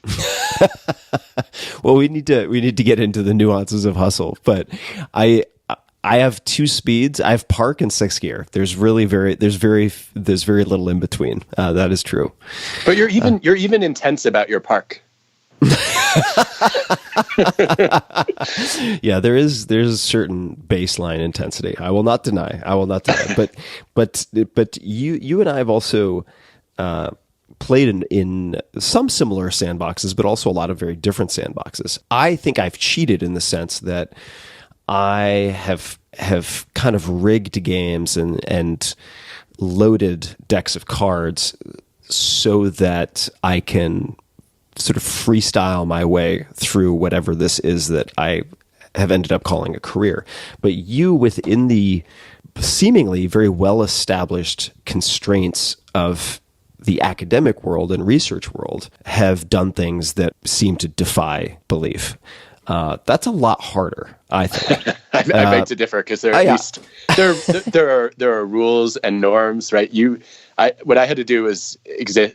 Well, we need to get into the nuances of hustle, but I have two speeds. I have park and sixth gear. There's very little in between. That is true. But you're even intense about your park. Yeah, there's a certain baseline intensity. I will not deny. But you and I have also played in some similar sandboxes, but also a lot of very different sandboxes. I think I've cheated in the sense that I have kind of rigged games and loaded decks of cards so that I can sort of freestyle my way through whatever this is that I have ended up calling a career. But you, within the seemingly very well-established constraints of the academic world and research world, have done things that seem to defy belief. That's a lot harder, I think. I beg to differ, because there are rules and norms, right? What I had to do was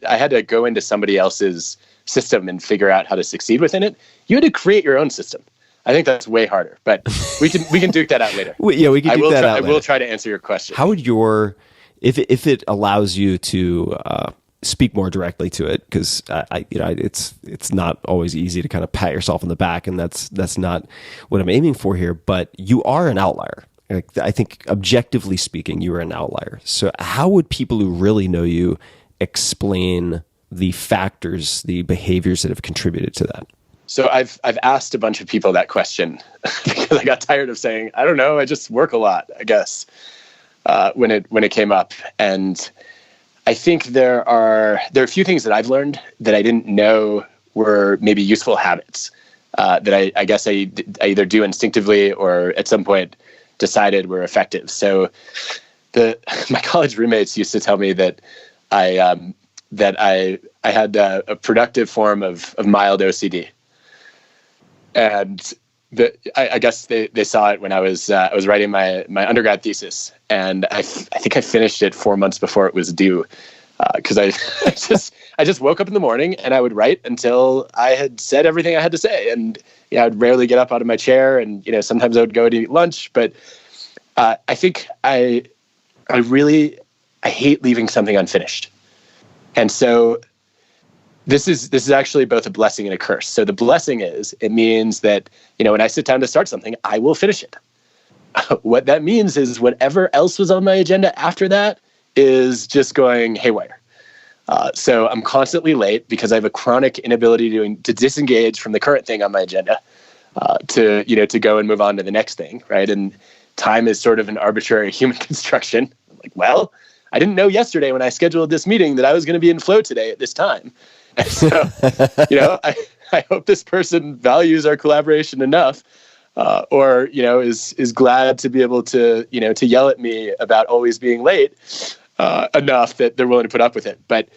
I had to go into somebody else's system and figure out how to succeed within it. You had to create your own system. I think that's way harder, but we can duke that out later. We can duke that out later. I will try to answer your question. How would if it allows you to speak more directly to it, because it's not always easy to kind of pat yourself on the back, and that's not what I'm aiming for here. But you are an outlier. Like, I think objectively speaking, you are an outlier. So how would people who really know you explain the factors, the behaviors that have contributed to that? So I've asked a bunch of people that question because I got tired of saying, I don't know, I just work a lot, I guess, when it came up. And I think there are a few things that I've learned that I didn't know were maybe useful habits that I guess I either do instinctively or at some point decided were effective. So my college roommates used to tell me that I had a productive form of mild OCD, and I guess they saw it when I was writing my undergrad thesis, and I think I finished it 4 months before it was due, because I just woke up in the morning and I would write until I had said everything I had to say, and I'd rarely get up out of my chair, and sometimes I would go to eat lunch, but I think I hate leaving something unfinished. And so this is actually both a blessing and a curse. So the blessing is, it means that, when I sit down to start something, I will finish it. What that means is whatever else was on my agenda after that is just going haywire. So I'm constantly late because I have a chronic inability to disengage from the current thing on my agenda, to go and move on to the next thing, right? And time is sort of an arbitrary human construction. I'm like, well, I didn't know yesterday when I scheduled this meeting that I was going to be in flow today at this time. And so, I hope this person values our collaboration enough, or is glad to be able to to yell at me about always being late enough that they're willing to put up with it. But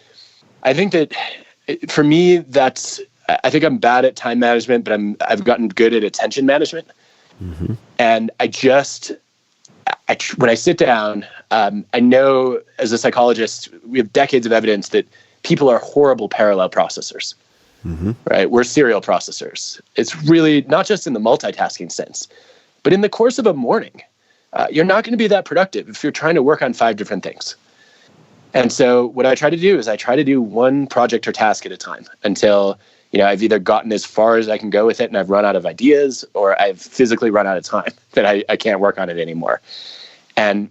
I think that for me, I think I'm bad at time management, but I've gotten good at attention management. Mm-hmm. And when I sit down, I know as a psychologist, we have decades of evidence that people are horrible parallel processors, mm-hmm. right? We're serial processors. It's really not just in the multitasking sense, but in the course of a morning, you're not going to be that productive if you're trying to work on 5 different things. And so what I try to do is I try to do one project or task at a time until, I've either gotten as far as I can go with it and I've run out of ideas, or I've physically run out of time that I can't work on it anymore. And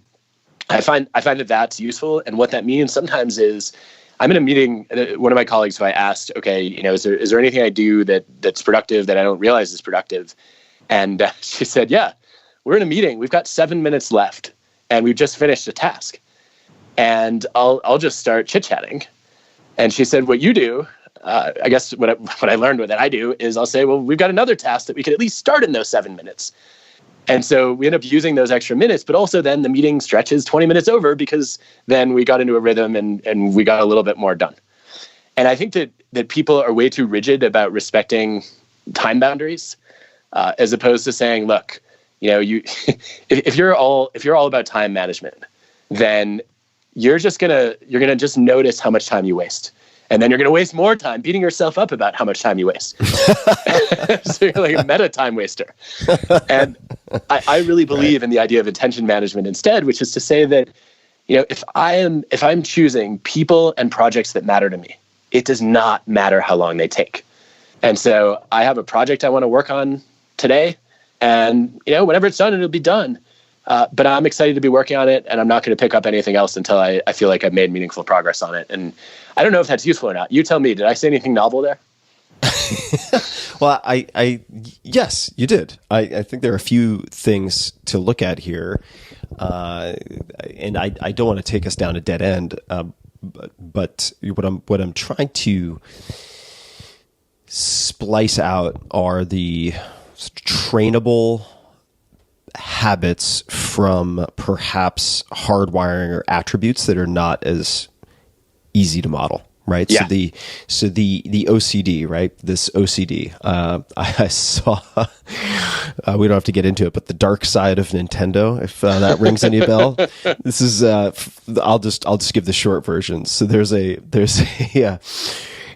I find that that's useful. And what that means sometimes is I'm in a meeting, one of my colleagues who I asked, okay, is there anything I do that's productive that I don't realize is productive? And she said, yeah, we're in a meeting. We've got 7 minutes left and we've just finished a task. And I'll just start chit-chatting. And she said, what you do, I guess what I learned that I do is I'll say, well, we've got another task that we could at least start in those 7 minutes. And so we end up using those extra minutes, but also then the meeting stretches 20 minutes over because then we got into a rhythm and we got a little bit more done. And I think that people are way too rigid about respecting time boundaries, as opposed to saying, look, if you're all about time management, then you're gonna just notice how much time you waste. And then you're going to waste more time beating yourself up about how much time you waste. So you're like a meta time waster. And I really believe in the idea of attention management instead, which is to say that, if I'm choosing people and projects that matter to me, it does not matter how long they take. And so I have a project I want to work on today, and whenever it's done, it'll be done. But I'm excited to be working on it, and I'm not going to pick up anything else until I feel like I've made meaningful progress on it. And I don't know if that's useful or not. You tell me. Did I say anything novel there? Well, yes, you did. I think there are a few things to look at here, and I don't want to take us down a dead end. But what I'm trying to splice out are the trainable habits from perhaps hardwiring or attributes that are not as easy to model, right? Yeah. So the OCD, right? This OCD. I saw. We don't have to get into it, but the dark side of Nintendo. If that rings any bell, this is. I'll just give the short version. So there's a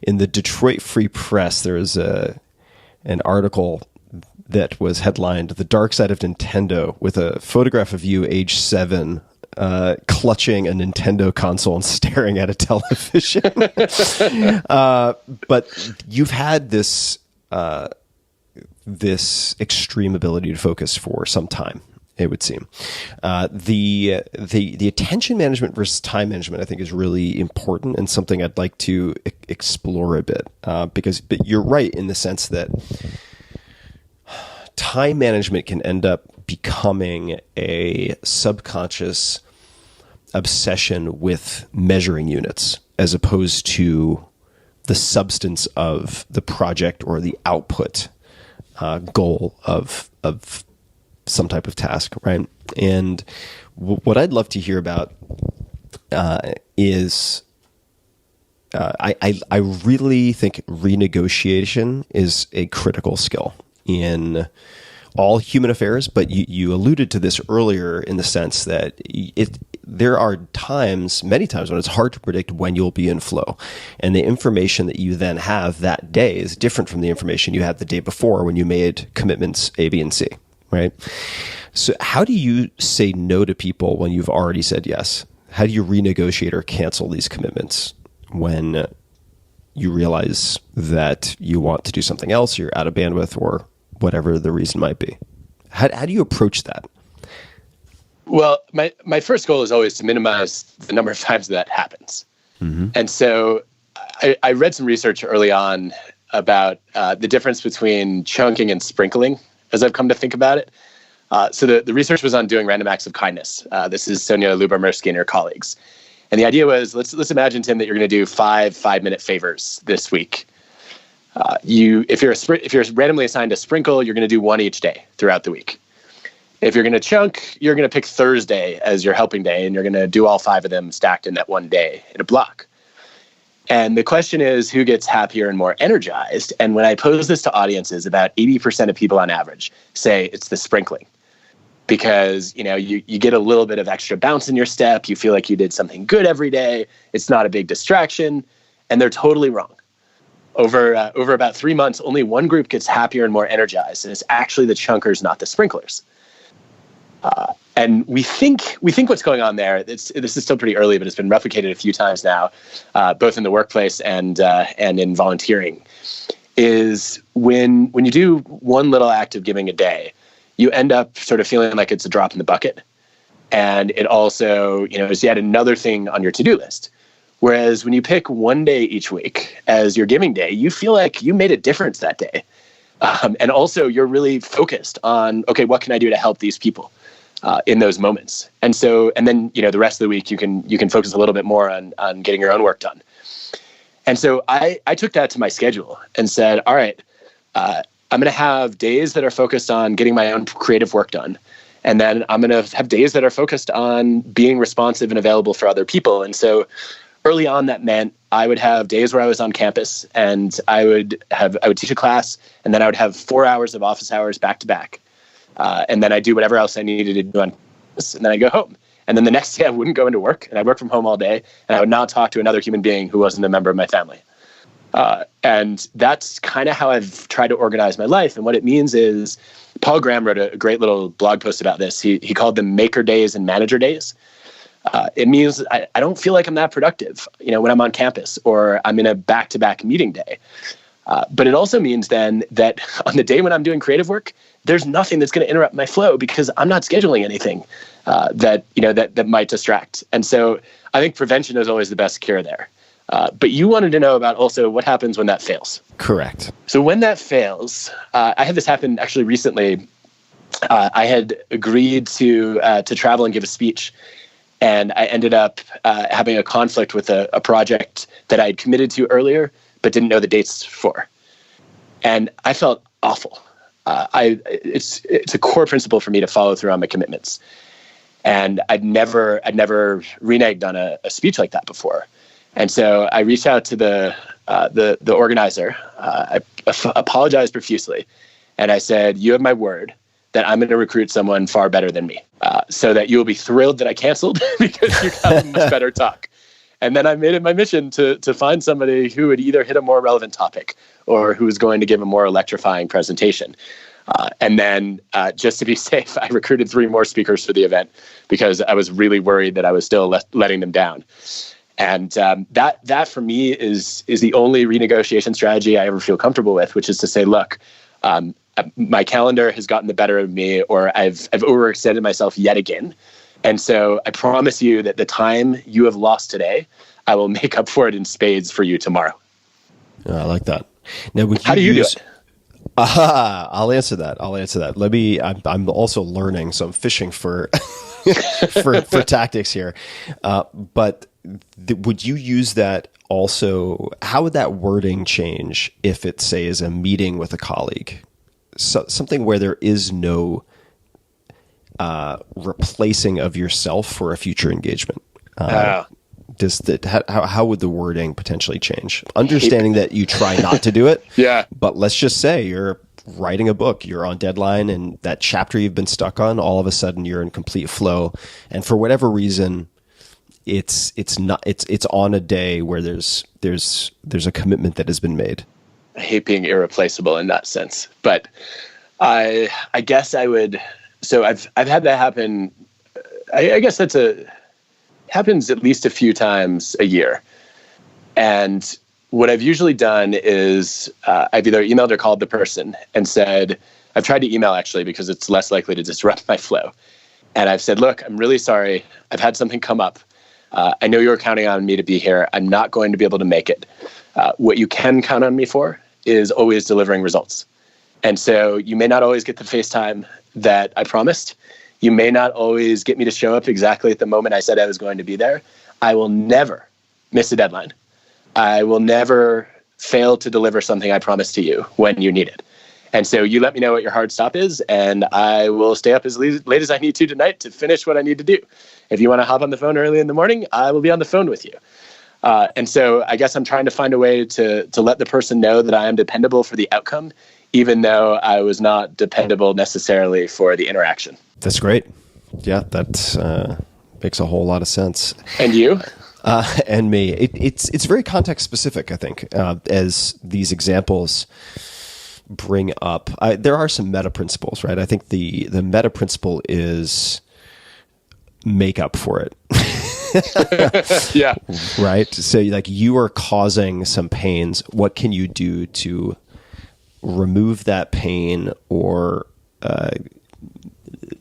in the Detroit Free Press there is an article that was headlined "The Dark Side of Nintendo" with a photograph of you, age 7, clutching a Nintendo console and staring at a television. But you've had this extreme ability to focus for some time, it would seem. The attention management versus time management, I think, is really important and something I'd like to explore a bit, but you're right in the sense that time management can end up becoming a subconscious obsession with measuring units as opposed to the substance of the project or the output goal of some type of task, right? And what I'd love to hear about is I really think renegotiation is a critical skill in all human affairs, but you alluded to this earlier in the sense that there are many times when it's hard to predict when you'll be in flow. And the information that you then have that day is different from the information you had the day before when you made commitments A, B, and C, right? So how do you say no to people when you've already said yes? How do you renegotiate or cancel these commitments when you realize that you want to do something else, you're out of bandwidth, or whatever the reason might be? How do you approach that? Well, my first goal is always to minimize the number of times that happens. Mm-hmm. And so I read some research early on about the difference between chunking and sprinkling, as I've come to think about it. So the research was on doing random acts of kindness. This is Sonia Lubomirsky and her colleagues. And the idea was, let's imagine, Tim, that you're going to do 5-minute favors this week. If you're randomly assigned a sprinkle, you're going to do one each day throughout the week. If you're going to chunk, you're going to pick Thursday as your helping day, and you're going to do all 5 of them stacked in that one day in a block. And the question is, who gets happier and more energized? And when I pose this to audiences, about 80% of people on average say it's the sprinkling. Because, you get a little bit of extra bounce in your step. You feel like you did something good every day. It's not a big distraction. And they're totally wrong. Over about 3 months, only one group gets happier and more energized. And it's actually the chunkers, not the sprinklers. And we think what's going on there, this is still pretty early, but it's been replicated a few times now, both in the workplace and in volunteering, is when you do one little act of giving a day, you end up sort of feeling like it's a drop in the bucket. And it also, is yet another thing on your to-do list. Whereas when you pick one day each week as your giving day, you feel like you made a difference that day. And also you're really focused on, okay, what can I do to help these people in those moments? And then, the rest of the week you can focus a little bit more on getting your own work done. And so I took that to my schedule and said, all right, I'm going to have days that are focused on getting my own creative work done. And then I'm going to have days that are focused on being responsive and available for other people. And so early on, that meant I would have days where I was on campus and I would teach a class, and then I would have 4 hours of office hours back to back. And then I'd do whatever else I needed to do on campus, and then I'd go home. And then the next day I wouldn't go into work, and I'd work from home all day, and I would not talk to another human being who wasn't a member of my family. And that's kind of how I've tried to organize my life. And what it means is, Paul Graham wrote a great little blog post about this. He called them maker days and manager days. It means I don't feel like I'm that productive, when I'm on campus or I'm in a back-to-back meeting day. But it also means then that on the day when I'm doing creative work, there's nothing that's going to interrupt my flow because I'm not scheduling anything that might distract. And so I think prevention is always the best cure there. But you wanted to know about also what happens when that fails. Correct. So when that fails, I had this happen actually recently. I had agreed to travel and give a speech, and I ended up having a conflict with a project that I had committed to earlier, but didn't know the dates for. And I felt awful. It's a core principle for me to follow through on my commitments. And I'd never reneged on a speech like that before. And so I reached out to the organizer. I apologized profusely, and I said, "You have my word that I'm going to recruit someone far better than me, so that you will be thrilled that I canceled because you got a much better talk." And then I made it my mission to find somebody who would either hit a more relevant topic or who was going to give a more electrifying presentation. And then just to be safe, I recruited 3 more speakers for the event because I was really worried that I was still letting them down. And that for me is the only renegotiation strategy I ever feel comfortable with, which is to say, look, my calendar has gotten the better of me, or I've overextended myself yet again. And so I promise you that the time you have lost today, I will make up for it in spades for you tomorrow. I like that. Now, how do you do it? I'll answer that. Let me. I'm also learning, so I'm fishing for for tactics here. But would you use that also? How would that wording change if it, say, is a meeting with a colleague, something where there is no replacing of yourself for a future engagement? How would the wording potentially change? Understanding that you try not to do it. Yeah. But let's just say you're writing a book, you're on deadline, and that chapter you've been stuck on, all of a sudden you're in complete flow. And for whatever reason, it's on a day where there's a commitment that has been made. I hate being irreplaceable in that sense, but I guess I would. So I've had that happen. I guess happens at least a few times a year. And what I've usually done is I've either emailed or called the person and said, I've tried to email actually because it's less likely to disrupt my flow. And I've said, look, I'm really sorry. I've had something come up. I know you were counting on me to be here. I'm not going to be able to make it. What you can count on me for is always delivering results. And so you may not always get the FaceTime that I promised. You may not always get me to show up exactly at the moment I said I was going to be there. I will never miss a deadline. I will never fail to deliver something I promised to you when you need it. And so you let me know what your hard stop is, and I will stay up as late as I need to tonight to finish what I need to do. If you want to hop on the phone early in the morning, I will be on the phone with you. And so I guess I'm trying to find a way to let the person know that I am dependable for the outcome, even though I was not dependable necessarily for the interaction. That's great. Yeah, that makes a whole lot of sense. And you? And me. It's very context specific, I think, as these examples bring up. There are some meta principles, right? I think the meta principle is make up for it. Yeah. Right? So like you are causing some pains. What can you do to remove that pain or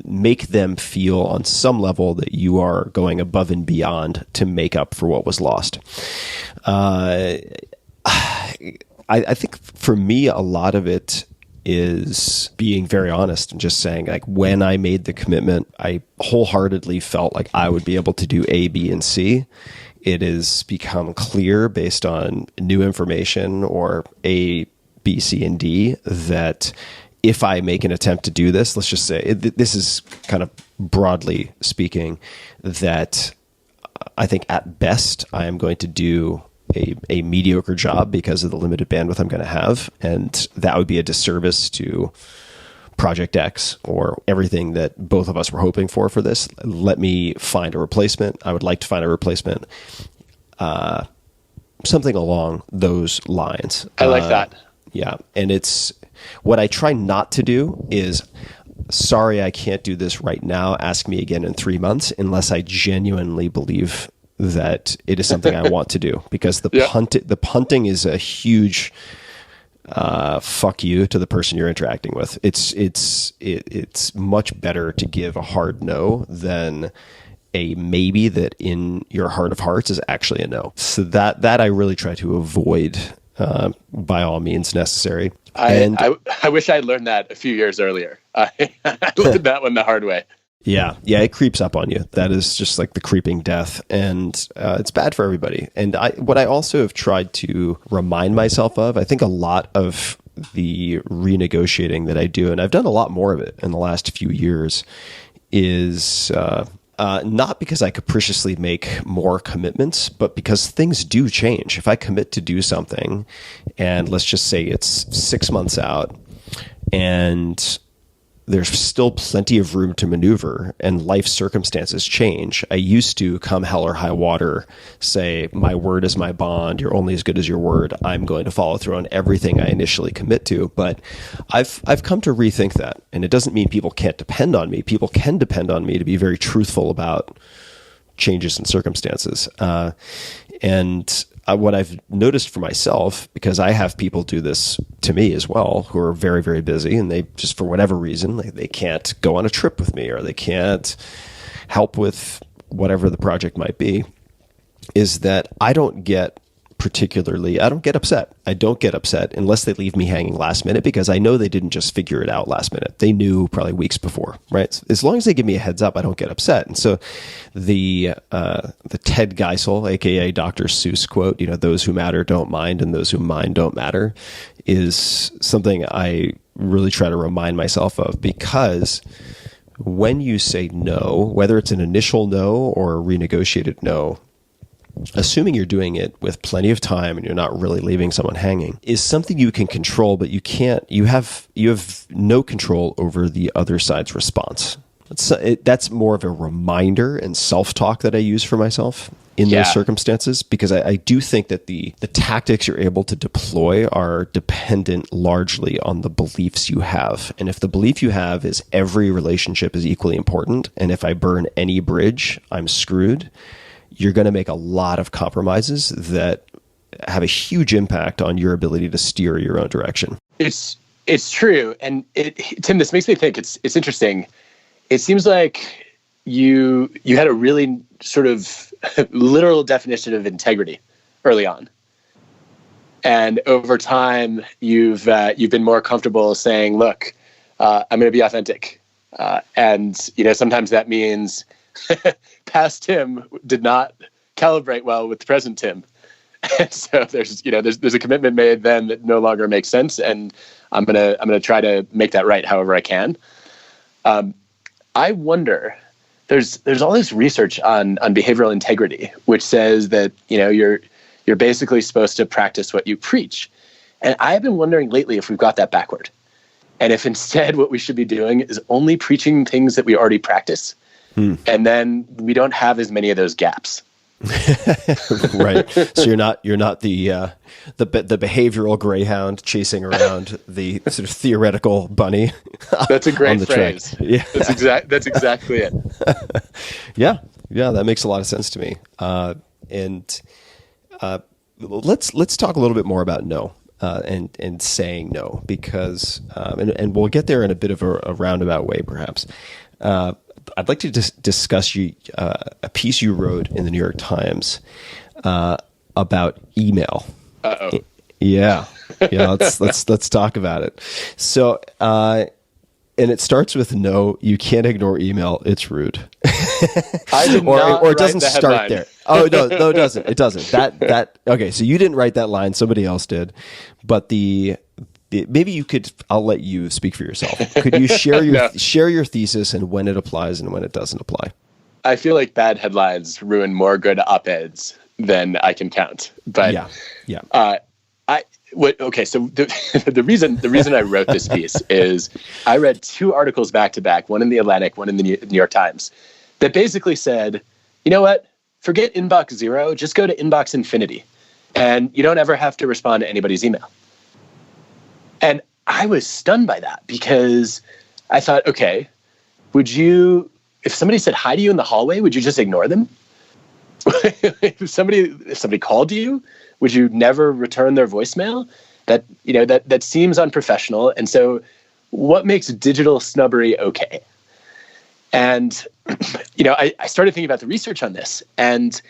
make them feel on some level that you are going above and beyond to make up for what was lost. I think for me, a lot of it is being very honest and just saying, like, when I made the commitment, I wholeheartedly felt like I would be able to do A, B, and C. It has become clear based on new information or A, B, C, and D that if I make an attempt to do this, let's just say, this is kind of broadly speaking, that I think at best I am going to do a mediocre job because of the limited bandwidth I'm going to have. And that would be a disservice to Project X or everything that both of us were hoping for this. Let me find a replacement. I would like to find a replacement. Something along those lines. I like that. Yeah. And it's what I try not to do is, sorry, I can't do this right now. Ask me again in 3 months, unless I genuinely believe that it is something I want to do, because the punting is a huge fuck you to the person you're interacting with. It's much better to give a hard no than a maybe that in your heart of hearts is actually a no. So that I really try to avoid by all means necessary. I wish I had learned that a few years earlier. I learned that one the hard way. Yeah, it creeps up on you. That is just like the creeping death, and it's bad for everybody. And what I also have tried to remind myself of, I think a lot of the renegotiating that I do, and I've done a lot more of it in the last few years, is not because I capriciously make more commitments, but because things do change. If I commit to do something, and let's just say it's 6 months out, and there's still plenty of room to maneuver and life circumstances change. I used to, come hell or high water, say, my word is my bond. You're only as good as your word. I'm going to follow through on everything I initially commit to. But I've come to rethink that. And it doesn't mean people can't depend on me. People can depend on me to be very truthful about changes in circumstances. And what I've noticed for myself, because I have people do this to me as well, who are very, very busy, and they just, for whatever reason, they can't go on a trip with me, or they can't help with whatever the project might be, is that I don't get upset. I don't get upset unless they leave me hanging last minute, because I know they didn't just figure it out last minute. They knew probably weeks before, right? As long as they give me a heads up, I don't get upset. And so the Ted Geisel, aka Dr. Seuss quote, those who matter don't mind and those who mind don't matter, is something I really try to remind myself of, because when you say no, whether it's an initial no or a renegotiated no, assuming you're doing it with plenty of time and you're not really leaving someone hanging, is something you can control, but you have no control over the other side's response. That's more of a reminder and self-talk that I use for myself in those circumstances, because I do think that the tactics you're able to deploy are dependent largely on the beliefs you have. And if the belief you have is every relationship is equally important, and if I burn any bridge, I'm screwed, you're going to make a lot of compromises that have a huge impact on your ability to steer your own direction. It's true. And Tim, this makes me think it's interesting. It seems like you had a really sort of literal definition of integrity early on. And over time, you've been more comfortable saying, look, I'm going to be authentic. And sometimes that means past Tim did not calibrate well with the present Tim. And so there's a commitment made then that no longer makes sense. And I'm going to try to make that right however I can. I wonder, there's all this research on behavioral integrity, which says that, you're basically supposed to practice what you preach. And I've been wondering lately if we've got that backward. And if instead what we should be doing is only preaching things that we already practice. And then we don't have as many of those gaps. Right. So you're not the behavioral greyhound chasing around the sort of theoretical bunny. That's a great phrase. Yeah. That's exactly it. Yeah, that makes a lot of sense to me. Let's talk a little bit more about no. and saying no, because and we'll get there in a bit of a roundabout way, perhaps. I'd like to discuss a piece you wrote in the New York Times about email. Uh-oh. Yeah. Let's talk about it. So, and it starts with no. You can't ignore email. It's rude. I did not or write it doesn't the start headline. there. Oh no, it doesn't. It doesn't. That okay. So you didn't write that line. Somebody else did. But maybe you could. I'll let you speak for yourself. Could you share your No. share your thesis and when it applies and when it doesn't apply? I feel like bad headlines ruin more good op-eds than I can count. But yeah. So the reason I wrote this piece is I read two articles back to back, one in the Atlantic, one in the New York Times, that basically said, you know what, forget inbox zero, just go to inbox infinity, and you don't ever have to respond to anybody's email. And I was stunned by that because I thought, okay, if somebody said hi to you in the hallway, would you just ignore them? If somebody called you, would you never return their voicemail? That seems unprofessional. And so what makes digital snubbery okay? And, I started thinking about the research on this, and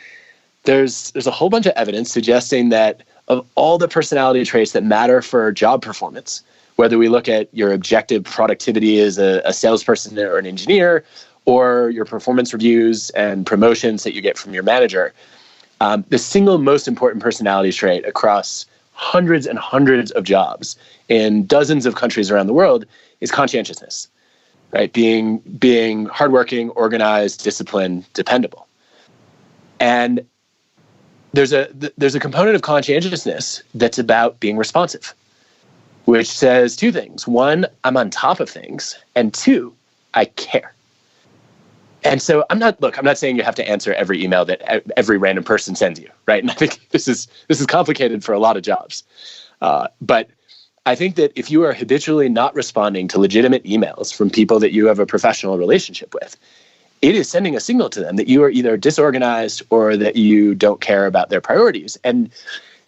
there's a whole bunch of evidence suggesting that of all the personality traits that matter for job performance, whether we look at your objective productivity as a salesperson or an engineer, or your performance reviews and promotions that you get from your manager, the single most important personality trait across hundreds and hundreds of jobs in dozens of countries around the world is conscientiousness, right? Being hardworking, organized, disciplined, dependable. And there's a component of conscientiousness that's about being responsive, which says two things. One, I'm on top of things, and two, I care. And so I'm not saying you have to answer every email that every random person sends you, right? And I think this is complicated for a lot of jobs. But I think that if you are habitually not responding to legitimate emails from people that you have a professional relationship with, it is sending a signal to them that you are either disorganized or that you don't care about their priorities. And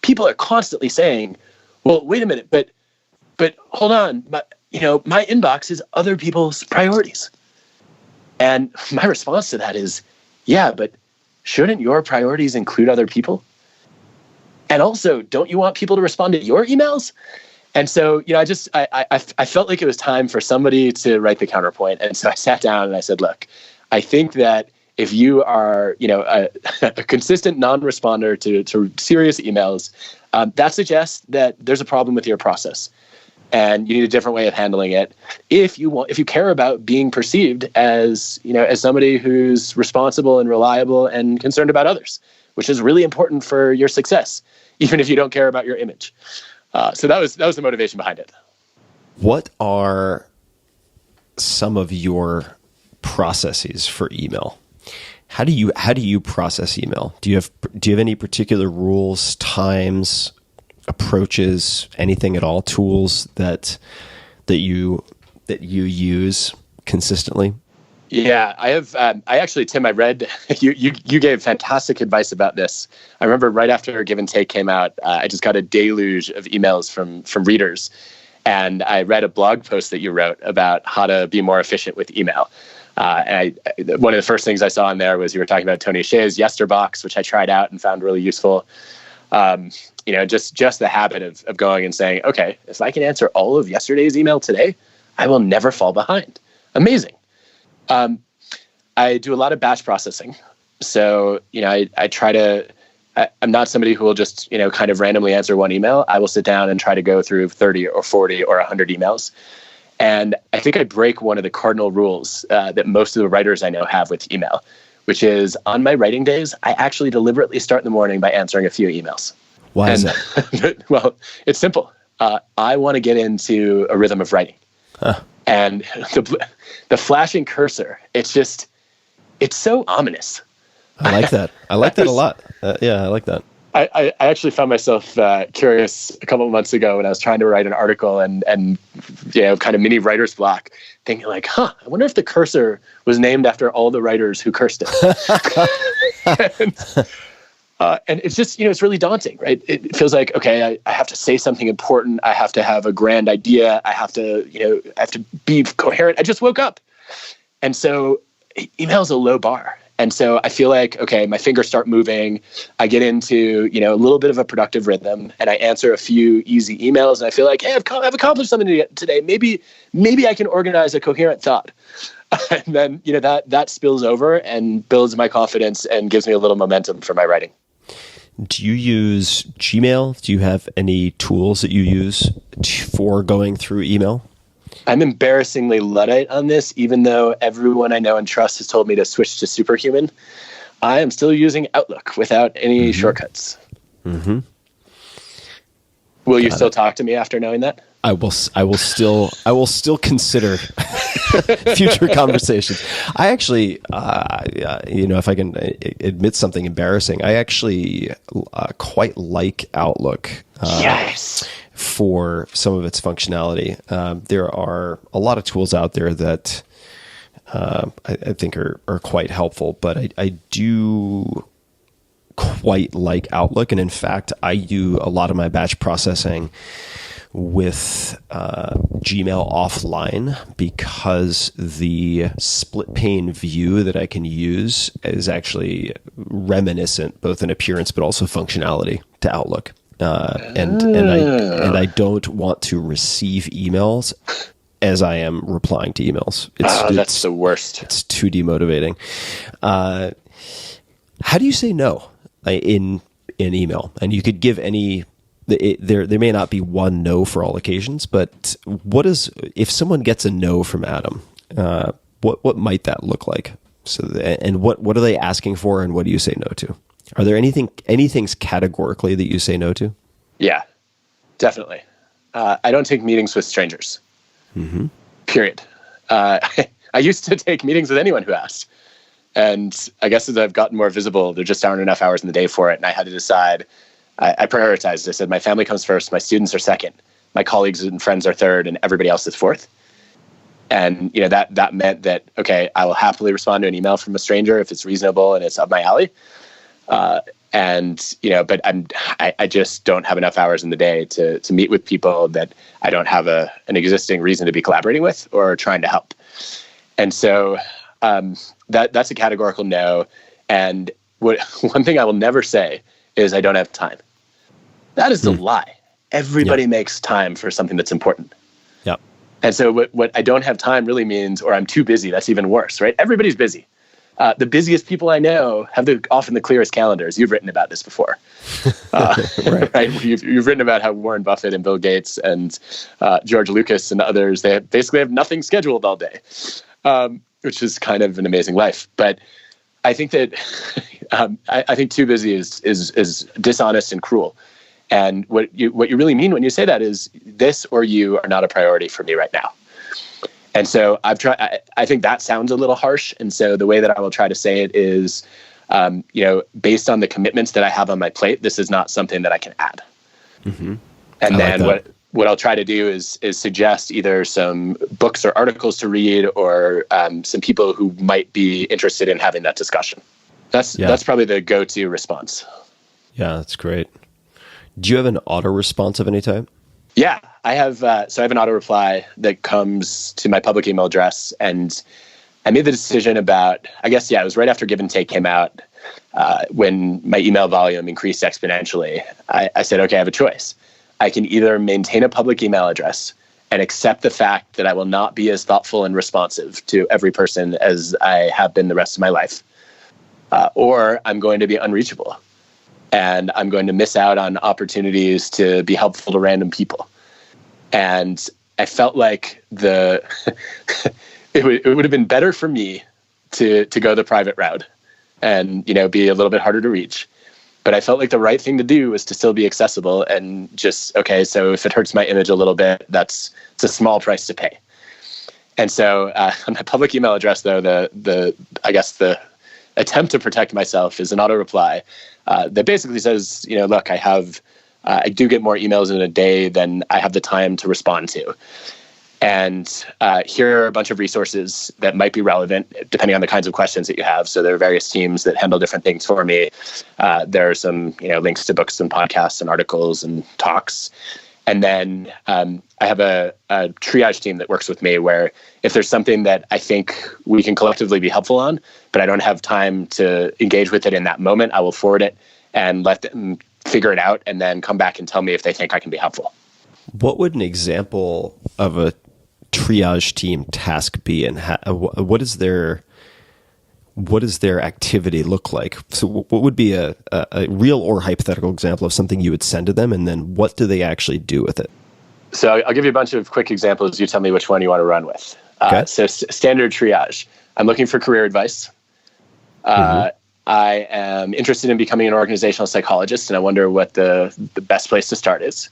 people are constantly saying, well, wait a minute, but hold on, my inbox is other people's priorities. And my response to that is, yeah, but shouldn't your priorities include other people? And also, don't you want people to respond to your emails? And so, I felt like it was time for somebody to write the counterpoint. And so I sat down and I said, look, I think that if you are, a consistent non-responder to serious emails, that suggests that there's a problem with your process. And you need a different way of handling it. If you care about being perceived as somebody who's responsible and reliable and concerned about others, which is really important for your success, even if you don't care about your image. So that was the motivation behind it. What are some of your processes for email? How do you process email? Do you have any particular rules, times, approaches, anything at all, tools that you use consistently? Yeah, I have. I actually, Tim, I read you gave fantastic advice about this. I remember right after Give and Take came out, I just got a deluge of emails from readers, and I read a blog post that you wrote about how to be more efficient with email. And one of the first things I saw in there was you were talking about Tony Hsieh's Yesterbox, which I tried out and found really useful. Just the habit of going and saying, okay, if I can answer all of yesterday's email today, I will never fall behind. Amazing. I do a lot of batch processing. So, I try to, I'm not somebody who will just, kind of randomly answer one email. I will sit down and try to go through 30 or 40 or 100 emails. And I think I break one of the cardinal rules that most of the writers I know have with email, which is on my writing days, I actually deliberately start in the morning by answering a few emails. Why is that? Well, it's simple. I want to get into a rhythm of writing. Huh. And the flashing cursor, it's so ominous. I like that. I like that a lot. I like that. I actually found myself curious a couple of months ago when I was trying to write an article and kind of mini writer's block, thinking like, I wonder if the cursor was named after all the writers who cursed it. And it's just, it's really daunting, right? It feels like, okay, I have to say something important. I have to have a grand idea. I have to be coherent. I just woke up. And so email is a low bar. And so I feel like, okay, my fingers start moving. I get into, a little bit of a productive rhythm, and I answer a few easy emails. And I feel like, hey, I've accomplished something today. Maybe I can organize a coherent thought. And then, that spills over and builds my confidence and gives me a little momentum for my writing. Do you use Gmail? Do you have any tools that you use for going through email? I'm embarrassingly Luddite on this, even though everyone I know and trust has told me to switch to Superhuman. I am still using Outlook without any shortcuts. Mm-hmm. Will you still talk to me after knowing that? I will still consider future conversations. I actually, if I can admit something embarrassing, I actually quite like Outlook. Yes. For some of its functionality. There are a lot of tools out there that I think are quite helpful, but I do quite like Outlook. And in fact, I do a lot of my batch processing with Gmail offline, because the split pane view that I can use is actually reminiscent both in appearance but also functionality to Outlook. And I don't want to receive emails as I am replying to emails. That's the worst. It's too demotivating. How do you say no in email? And you could give any. There may not be one no for all occasions, but if someone gets a no from Adam? What might that look like? And what are they asking for, and what do you say no to? Are there any things categorically that you say no to? Yeah, definitely. I don't take meetings with strangers. Mm-hmm. Period. I used to take meetings with anyone who asked. And I guess as I've gotten more visible, there just aren't enough hours in the day for it. And I had to decide. I prioritized. I said, my family comes first, my students are second, my colleagues and friends are third, and everybody else is fourth. And that meant that, okay, I will happily respond to an email from a stranger if it's reasonable and it's up my alley. But I just don't have enough hours in the day to meet with people that I don't have an existing reason to be collaborating with or trying to help. And so that's a categorical no. And one thing I will never say is I don't have time. That is a lie. Everybody makes time for something that's important. Yep. And so what I don't have time really means, or I'm too busy, that's even worse, right? Everybody's busy. The busiest people I know have often the clearest calendars. You've written about this before. Right? You've written about how Warren Buffett and Bill Gates and George Lucas and others, they basically have nothing scheduled all day, which is kind of an amazing life. But I think that I think too busy is dishonest and cruel. And what you really mean when you say that is this or you are not a priority for me right now. And so I think that sounds a little harsh. And so the way that I will try to say it is, based on the commitments that I have on my plate, this is not something that I can add. Mm-hmm. And then what I'll try to do is suggest either some books or articles to read or some people who might be interested in having that discussion. That's probably the go-to response. Yeah, that's great. Do you have an auto response of any type? Yeah, I have. So I have an auto reply that comes to my public email address, and I made the decision about, it was right after Give and Take came out, when my email volume increased exponentially. I said, okay, I have a choice. I can either maintain a public email address and accept the fact that I will not be as thoughtful and responsive to every person as I have been the rest of my life, or I'm going to be unreachable. And I'm going to miss out on opportunities to be helpful to random people. And I felt like it would have been better for me to go the private route and, be a little bit harder to reach. But I felt like the right thing to do was to still be accessible and just, okay, so if it hurts my image a little bit, it's a small price to pay. And so on my public email address, though, the attempt to protect myself is an auto reply that basically says, look, I do get more emails in a day than I have the time to respond to. And here are a bunch of resources that might be relevant depending on the kinds of questions that you have. So there are various teams that handle different things for me. There are some links to books and podcasts and articles and talks. And then I have a triage team that works with me where if there's something that I think we can collectively be helpful on, but I don't have time to engage with it in that moment, I will forward it and let them figure it out and then come back and tell me if they think I can be helpful. What would an example of a triage team task be, and what does their activity look like? So what would be a real or hypothetical example of something you would send to them, and then what do they actually do with it? So I'll give you a bunch of quick examples. You tell me which one you want to run with. Okay. So standard triage. I'm looking for career advice. I am interested in becoming an organizational psychologist, and I wonder what the best place to start is.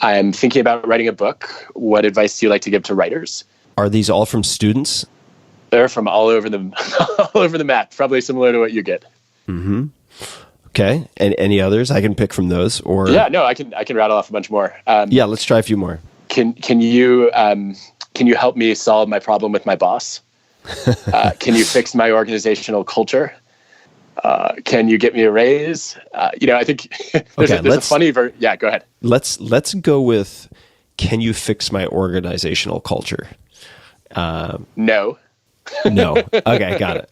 I'm thinking about writing a book. What advice do you like to give to writers? Are these all from students? They're from all over the all over the map, probably similar to what you get. Mm-hmm. Okay. And any others? I can pick from those, or yeah, no, I can rattle off a bunch more. Yeah, let's try a few more. Can you help me solve my problem with my boss? Can you fix my organizational culture? Can you get me a raise? I think there's a funny yeah, go ahead. Let's go with, can you fix my organizational culture? No. No. Okay, got it.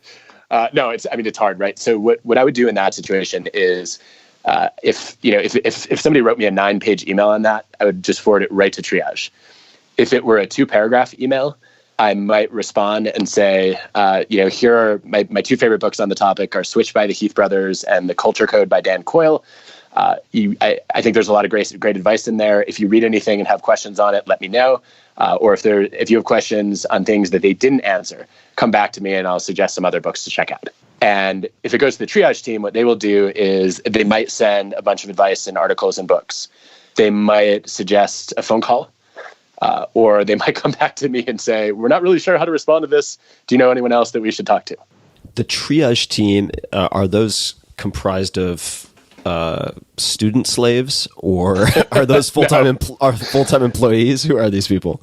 No, it's hard, right? So what I would do in that situation is, if somebody wrote me a 9-page email on that, I would just forward it right to triage. If it were a 2-paragraph email, I might respond and say, here are my 2 favorite books on the topic are Switch by the Heath Brothers and The Culture Code by Dan Coyle. I think there's a lot of great advice in there. If you read anything and have questions on it, let me know. Or if you have questions on things that they didn't answer, come back to me and I'll suggest some other books to check out. And if it goes to the triage team, what they will do is they might send a bunch of advice and articles and books. They might suggest a phone call. Or they might come back to me and say, we're not really sure how to respond to this. Do you know anyone else that we should talk to? The triage team, are those comprised of student slaves, or are those full-time employees? Who are these people?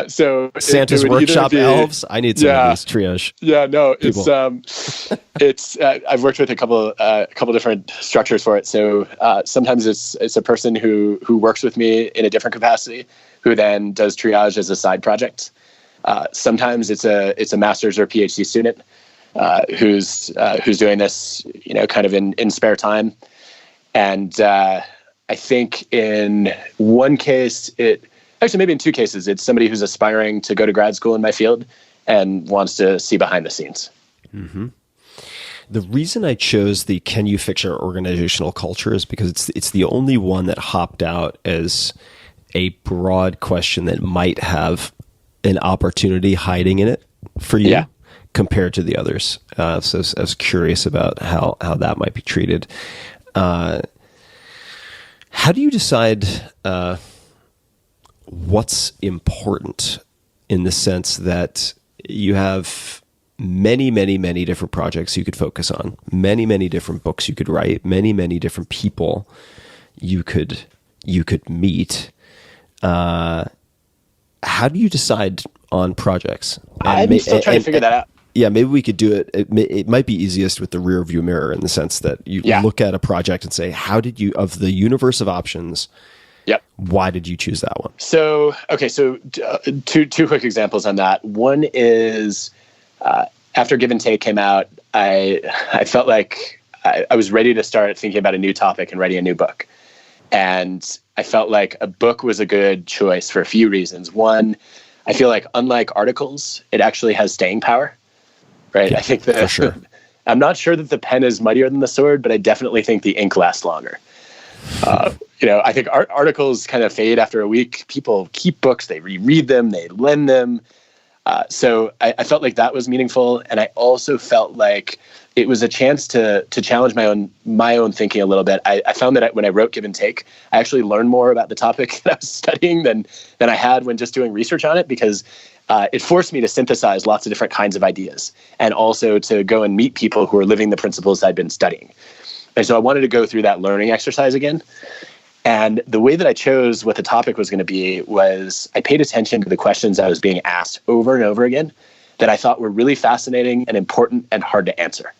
So Santa's workshop elves? I need some of these triage. Yeah, no, people. it's I've worked with a couple different structures for it. So sometimes it's a person who works with me in a different capacity, who then does triage as a side project. Sometimes it's a master's or PhD student who's doing this, kind of in spare time. And I think in one case, maybe in 2 cases, it's somebody who's aspiring to go to grad school in my field and wants to see behind the scenes. Mm-hmm. The reason I chose the "Can you fix your organizational culture" is because it's the only one that hopped out as a broad question that might have an opportunity hiding in it for you, compared to the others. So I was curious about how that might be treated. How do you decide what's important, in the sense that you have many, many, many different projects you could focus on, many, many different books you could write, many, many different people you could meet? How do you decide on projects? I'm still trying to figure that out. Yeah, maybe we could do it. It might be easiest with the rear view mirror, in the sense that you look at a project and say, how did you, of the universe of options, why did you choose that one? So two quick examples on that. One is after Give and Take came out, I felt like I was ready to start thinking about a new topic and writing a new book. And I felt like a book was a good choice for a few reasons. One, I feel like unlike articles, it actually has staying power, right? Yeah, I think that for sure. I'm not sure that the pen is mightier than the sword, but I definitely think the ink lasts longer. I think articles kind of fade after a week. People keep books, they reread them, they lend them. So I felt like that was meaningful. And I also felt like it was a chance to challenge my own thinking a little bit. I found that when I wrote Give and Take, I actually learned more about the topic that I was studying than I had when just doing research on it, because it forced me to synthesize lots of different kinds of ideas, and also to go and meet people who are living the principles I'd been studying. And so I wanted to go through that learning exercise again. And the way that I chose what the topic was going to be was I paid attention to the questions I was being asked over and over again that I thought were really fascinating and important and hard to answer.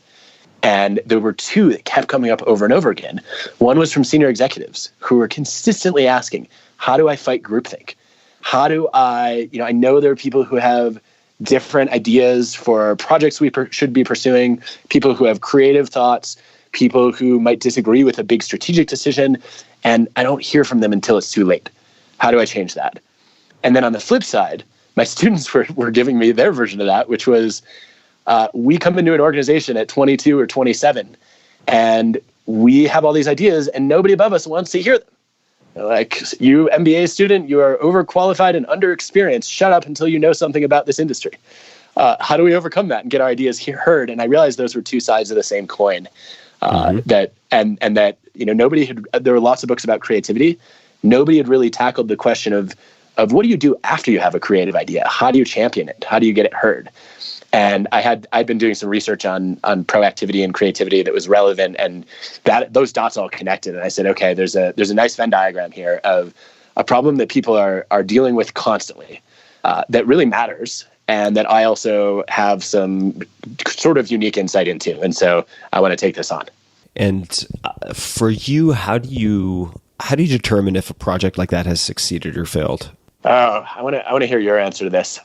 And there were two that kept coming up over and over again. One was from senior executives who were consistently asking, how do I fight groupthink? How do I know there are people who have different ideas for projects we should be pursuing, people who have creative thoughts, people who might disagree with a big strategic decision, and I don't hear from them until it's too late. How do I change that? And then on the flip side, my students were giving me their version of that, which was, we come into an organization at 22 or 27, and we have all these ideas, and nobody above us wants to hear them. Like, you MBA student, you are overqualified and underexperienced. Shut up until you know something about this industry. How do we overcome that and get our ideas heard? And I realized those were two sides of the same coin. That nobody had. There were lots of books about creativity. Nobody had really tackled the question of what do you do after you have a creative idea? How do you champion it? How do you get it heard? And I'd been doing some research on proactivity and creativity that was relevant, and that those dots all connected. And I said, okay, there's a nice Venn diagram here of a problem that people are dealing with constantly, that really matters, and that I also have some sort of unique insight into. And so I want to take this on. And for you, how do you determine if a project like that has succeeded or failed? Oh, I want to hear your answer to this.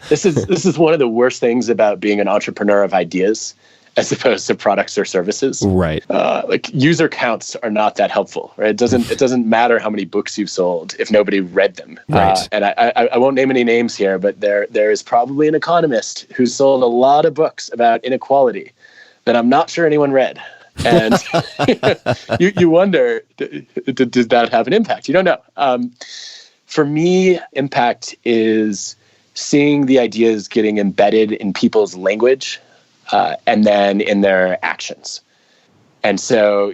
This is one of the worst things about being an entrepreneur of ideas, as opposed to products or services. Right. Like, user counts are not that helpful. Right. It doesn't matter how many books you've sold if nobody read them. Right. And I won't name any names here, but there is probably an economist who sold a lot of books about inequality that I'm not sure anyone read. And you wonder, did that have an impact? You don't know. For me, impact is seeing the ideas getting embedded in people's language, and then in their actions. And so,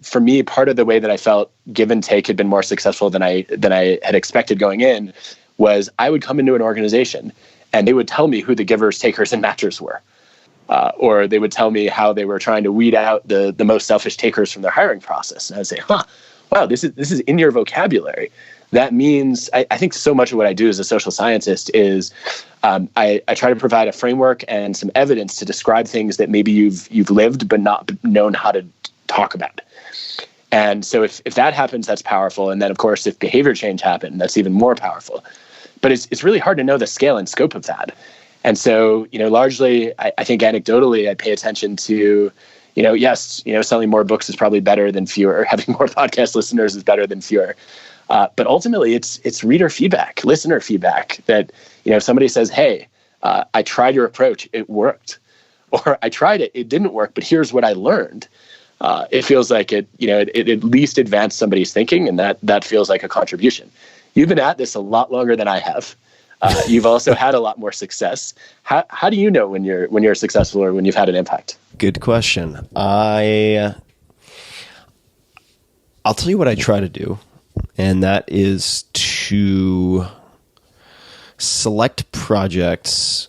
for me, part of the way that I felt Give and Take had been more successful than I had expected going in was I would come into an organization and they would tell me who the givers, takers, and matchers were. Or they would tell me how they were trying to weed out the most selfish takers from their hiring process. And I'd say, wow, this is in your vocabulary. That means I think so much of what I do as a social scientist is I try to provide a framework and some evidence to describe things that maybe you've lived but not known how to talk about. And so if that happens, that's powerful. And then, of course, if behavior change happened, that's even more powerful. But it's really hard to know the scale and scope of that. And so, largely, I think anecdotally, I pay attention to, yes, selling more books is probably better than fewer. Having more podcast listeners is better than fewer. But ultimately, it's reader feedback, listener feedback that, if somebody says, hey, I tried your approach, it worked. Or I tried it, it didn't work, but here's what I learned. It feels like it at least advanced somebody's thinking, and that feels like a contribution. You've been at this a lot longer than I have. You've also had a lot more success. How do you know when you're successful or when you've had an impact? Good question. I'll tell you what I try to do, and that is to select projects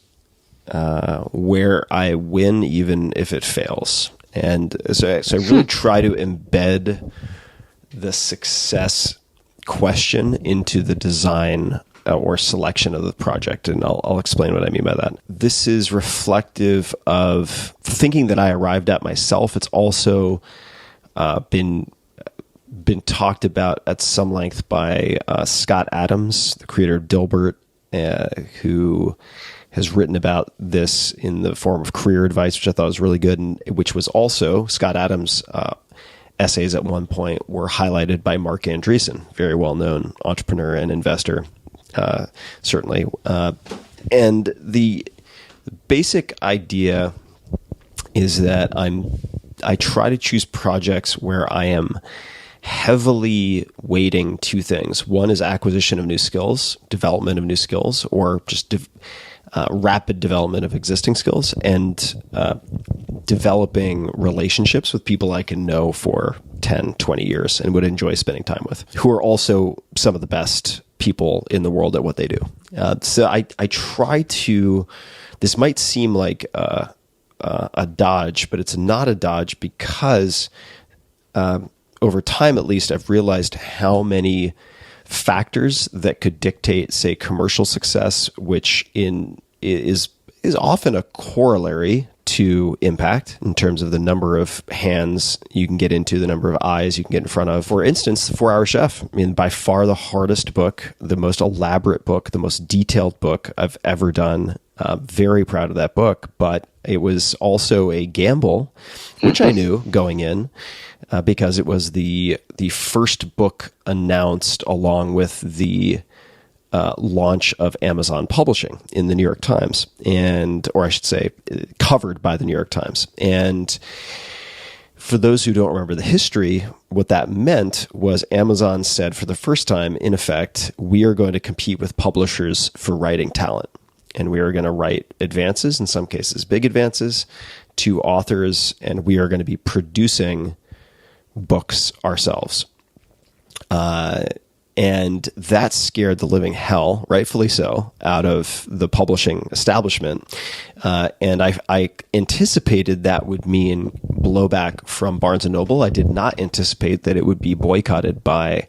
where I win even if it fails. And so I really try to embed the success question into the design or selection of the project. And I'll explain what I mean by that. This is reflective of thinking that I arrived at myself. It's also been talked about at some length by Scott Adams, the creator of Dilbert, who has written about this in the form of career advice, which I thought was really good, and which was also Scott Adams' essays at one point were highlighted by Mark Andreessen, very well-known entrepreneur and investor, certainly. And the basic idea is that I try to choose projects where I am heavily weighting two things. One is acquisition of new skills, development of new skills, or just rapid development of existing skills, and developing relationships with people I can know for 10, 20 years and would enjoy spending time with, who are also some of the best people in the world at what they do. So I try to, this might seem like a dodge, but it's not a dodge because over time, at least, I've realized how many factors that could dictate, say, commercial success, which is often a corollary to impact in terms of the number of hands you can get into, the number of eyes you can get in front of. For instance, The 4-Hour Chef, I mean, by far the hardest book, the most elaborate book, the most detailed book I've ever done. Very proud of that book, but it was also a gamble, which I knew going in, because it was the first book announced along with the launch of Amazon Publishing in the New York Times, or I should say, covered by the New York Times. And for those who don't remember the history, what that meant was Amazon said for the first time, in effect, we are going to compete with publishers for writing talent. And we are going to write advances, in some cases big advances, to authors, and we are going to be producing books ourselves. And that scared the living hell, rightfully so, out of the publishing establishment. And I anticipated that would mean blowback from Barnes & Noble. I did not anticipate that it would be boycotted by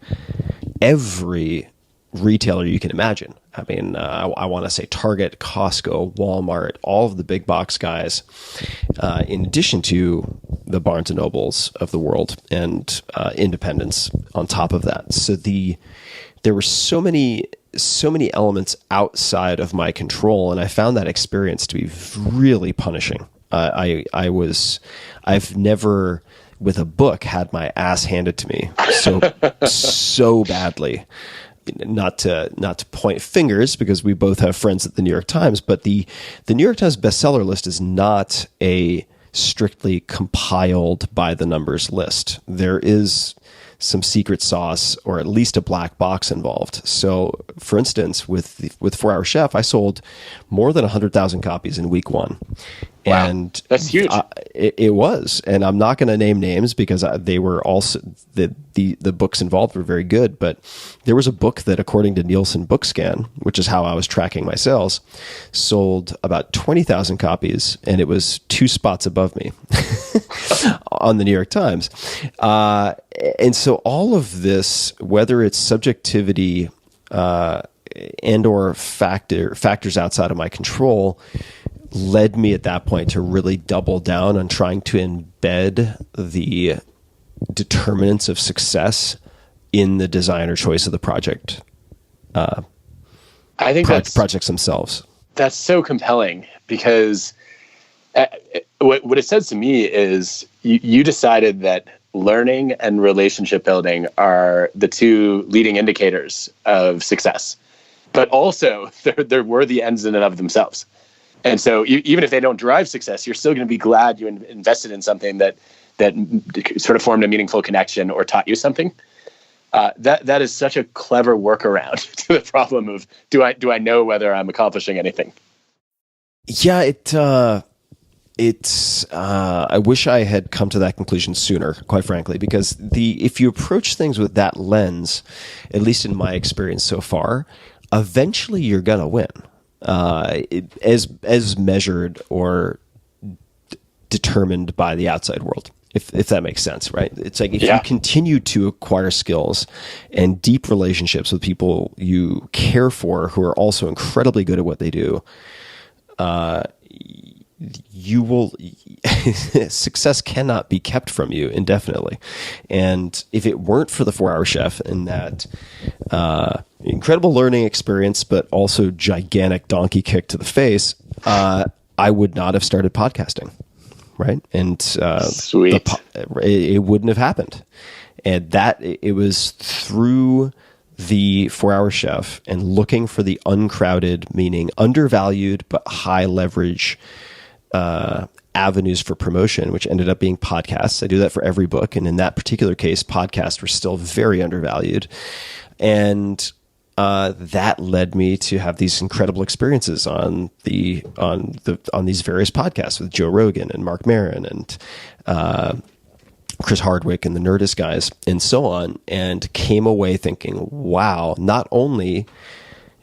every retailer you can imagine. I mean, I want to say Target, Costco, Walmart, all of the big box guys, in addition to the Barnes and Nobles of the world and independents on top of that. So there were so many elements outside of my control, and I found that experience to be really punishing. I've never with a book had my ass handed to me so badly. Not to point fingers, because we both have friends at the New York Times, but the New York Times bestseller list is not a strictly compiled by the numbers list. There is some secret sauce, or at least a black box involved. So, for instance, with 4-Hour Chef, I sold more than 100,000 copies in week one. Wow, and that's huge. It was, and I'm not going to name names because they were also the books involved were very good. But there was a book that, according to Nielsen BookScan, which is how I was tracking my sales, sold about 20,000 copies, and it was 2 spots above me on the New York Times. And so all of this, whether it's subjectivity and or factors outside of my control, led me at that point to really double down on trying to embed the determinants of success in the design or choice of the project. I think projects themselves. That's so compelling, because what it says to me is you decided that learning and relationship building are the 2 leading indicators of success, but also they're worthy ends in and of themselves. And so even if they don't drive success, you're still going to be glad you invested in something that sort of formed a meaningful connection or taught you something. That is such a clever workaround to the problem of do I know whether I'm accomplishing anything? Yeah, it's I wish I had come to that conclusion sooner, quite frankly, because if you approach things with that lens, at least in my experience so far, eventually you're gonna win. As measured or determined by the outside world, if that makes sense, right? It's like if you continue to acquire skills and deep relationships with people you care for who are also incredibly good at what they do, you will success cannot be kept from you indefinitely. And if it weren't for the 4-Hour Chef and that incredible learning experience, but also gigantic donkey kick to the face, I would not have started podcasting, right? And sweet, it wouldn't have happened. And that it was through the 4-Hour Chef and looking for the uncrowded, meaning undervalued but high leverage avenues for promotion, which ended up being podcasts. I do that for every book, and in that particular case, podcasts were still very undervalued, and that led me to have these incredible experiences on these various podcasts with Joe Rogan and Mark Maron and Chris Hardwick and the Nerdist guys and so on, and came away thinking, wow, not only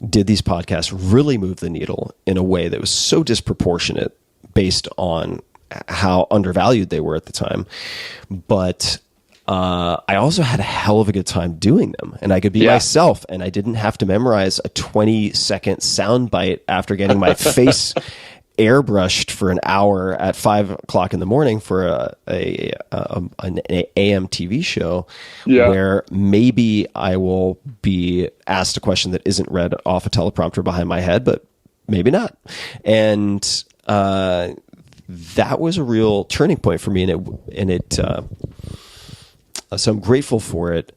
did these podcasts really move the needle in a way that was so disproportionate based on how undervalued they were at the time, but I also had a hell of a good time doing them, and I could be myself, and I didn't have to memorize a 20-second soundbite after getting my face airbrushed for an hour at 5:00 in the morning for an AM TV show, where maybe I will be asked a question that isn't read off a teleprompter behind my head, but maybe not. And that was a real turning point for me, so I'm grateful for it.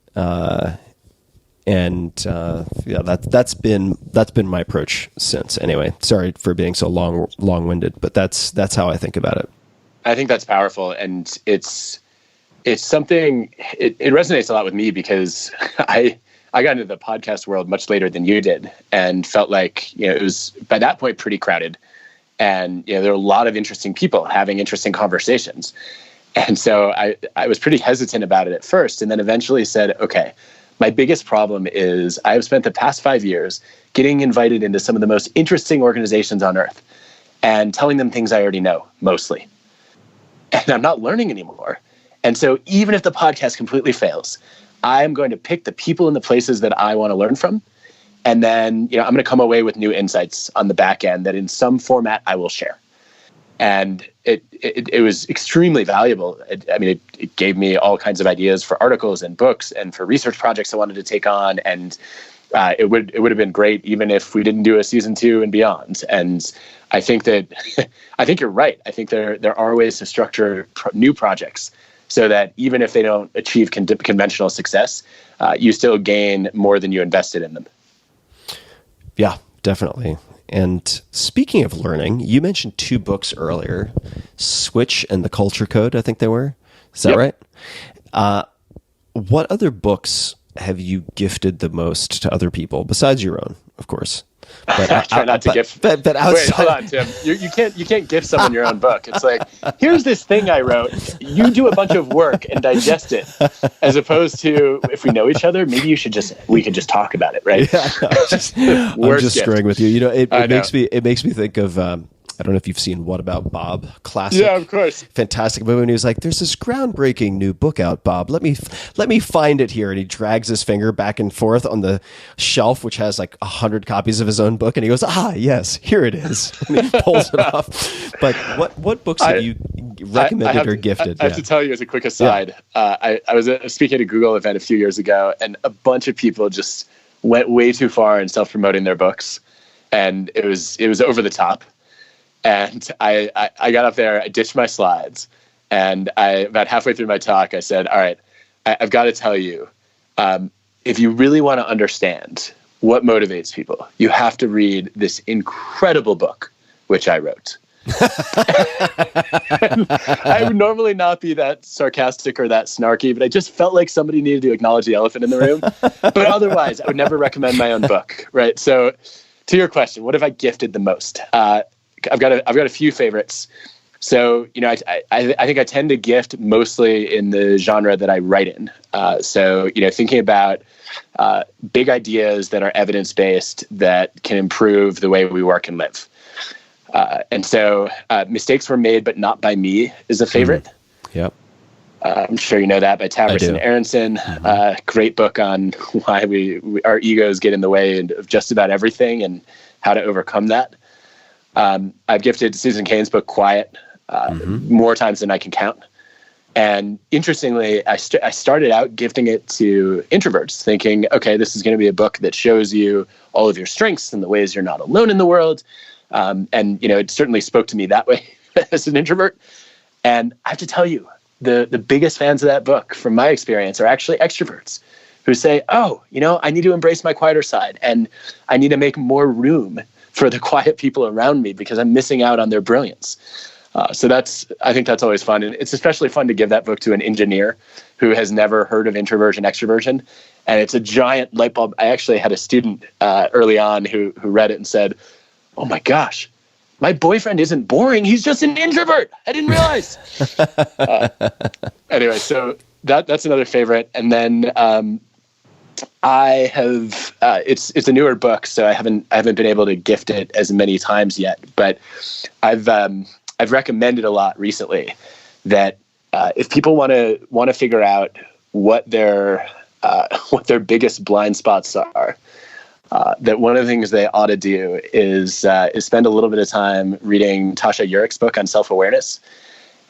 That's been my approach since. Anyway, sorry for being so long-winded, but that's how I think about it. I think that's powerful, and it's something. It resonates a lot with me because I got into the podcast world much later than you did, and felt like it was by that point pretty crowded, and there were a lot of interesting people having interesting conversations, and so I was pretty hesitant about it at first, and then eventually said, okay. My biggest problem is I have spent the past 5 years getting invited into some of the most interesting organizations on earth and telling them things I already know, mostly. And I'm not learning anymore. And so even if the podcast completely fails, I'm going to pick the people and the places that I want to learn from. And then, I'm going to come away with new insights on the back end that in some format I will share. And it was extremely valuable. It gave me all kinds of ideas for articles and books and for research projects I wanted to take on. And it would have been great even if we didn't do a season 2 and beyond. And I think you're right. I think there are ways to structure new projects so that even if they don't achieve conventional success, you still gain more than you invested in them. Yeah, definitely. And speaking of learning, you mentioned 2 books earlier, Switch and The Culture Code, I think they were. Is that right? What other books have you gifted the most to other people, besides your own, of course? But I try not to gift. But outside... Wait, hold on, Tim. You can't gift someone your own book. It's like, here's this thing I wrote. You do a bunch of work and digest it, as opposed to if we know each other, maybe we could just talk about it, right? Yeah, I'm just screwing with you. It makes me think of. I don't know if you've seen What About Bob? Classic. Yeah, of course. Fantastic movie. And he was like, there's this groundbreaking new book out, Bob. Let me find it here. And he drags his finger back and forth on the shelf, which has like 100 copies of his own book. And he goes, yes, here it is. And he pulls it off. But what books have you recommended or gifted? I have to tell you as a quick aside, I was speaking at a Google event a few years ago, and a bunch of people just went way too far in self-promoting their books. And it was over the top. And I got up there, I ditched my slides, and about halfway through my talk, I said, all right, I've got to tell you, if you really want to understand what motivates people, you have to read this incredible book, which I wrote. I would normally not be that sarcastic or that snarky, but I just felt like somebody needed to acknowledge the elephant in the room. But otherwise, I would never recommend my own book, right? So to your question, what have I gifted the most? I've got a few favorites. So, I think I tend to gift mostly in the genre that I write in. So, thinking about big ideas that are evidence-based that can improve the way we work and live. And so Mistakes Were Made But Not By Me is a favorite. Yep. I'm sure you know that, by Tavris and Aronson. Great book on why our egos get in the way of just about everything and how to overcome that. I've gifted Susan Cain's book, Quiet, more times than I can count. And interestingly, I started out gifting it to introverts, thinking, okay, this is going to be a book that shows you all of your strengths and the ways you're not alone in the world. And, it certainly spoke to me that way as an introvert. And I have to tell you, the biggest fans of that book, from my experience, are actually extroverts who say, I need to embrace my quieter side, and I need to make more room for the quiet people around me because I'm missing out on their brilliance. So I think that's always fun. And it's especially fun to give that book to an engineer who has never heard of introversion, extroversion. And it's a giant light bulb. I actually had a student early on who read it and said, oh my gosh, my boyfriend isn't boring. He's just an introvert. I didn't realize. Anyway, so that's another favorite. And then I have it's a newer book, so I haven't been able to gift it as many times yet. But I've recommended a lot recently that if people want to figure out what their biggest blind spots are, that one of the things they ought to do is spend a little bit of time reading Tasha Urich's book on self-awareness.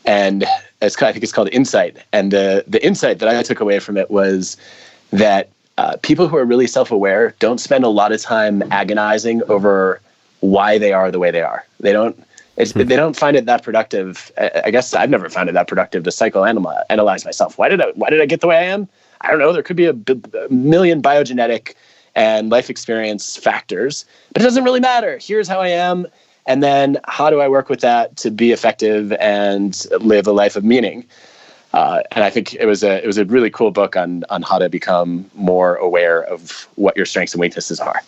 And I think it's called Insight. And the insight that I took away from it was that people who are really self-aware don't spend a lot of time agonizing over why they are the way they are. They don't find it that productive. I guess I've never found it that productive to psychoanalyze myself. Why did I get the way I am? I don't know. There could be a million biogenetic and life experience factors, but it doesn't really matter. Here's how I am. And then how do I work with that to be effective and live a life of meaning? And I think it was a really cool book on how to become more aware of what your strengths and weaknesses are.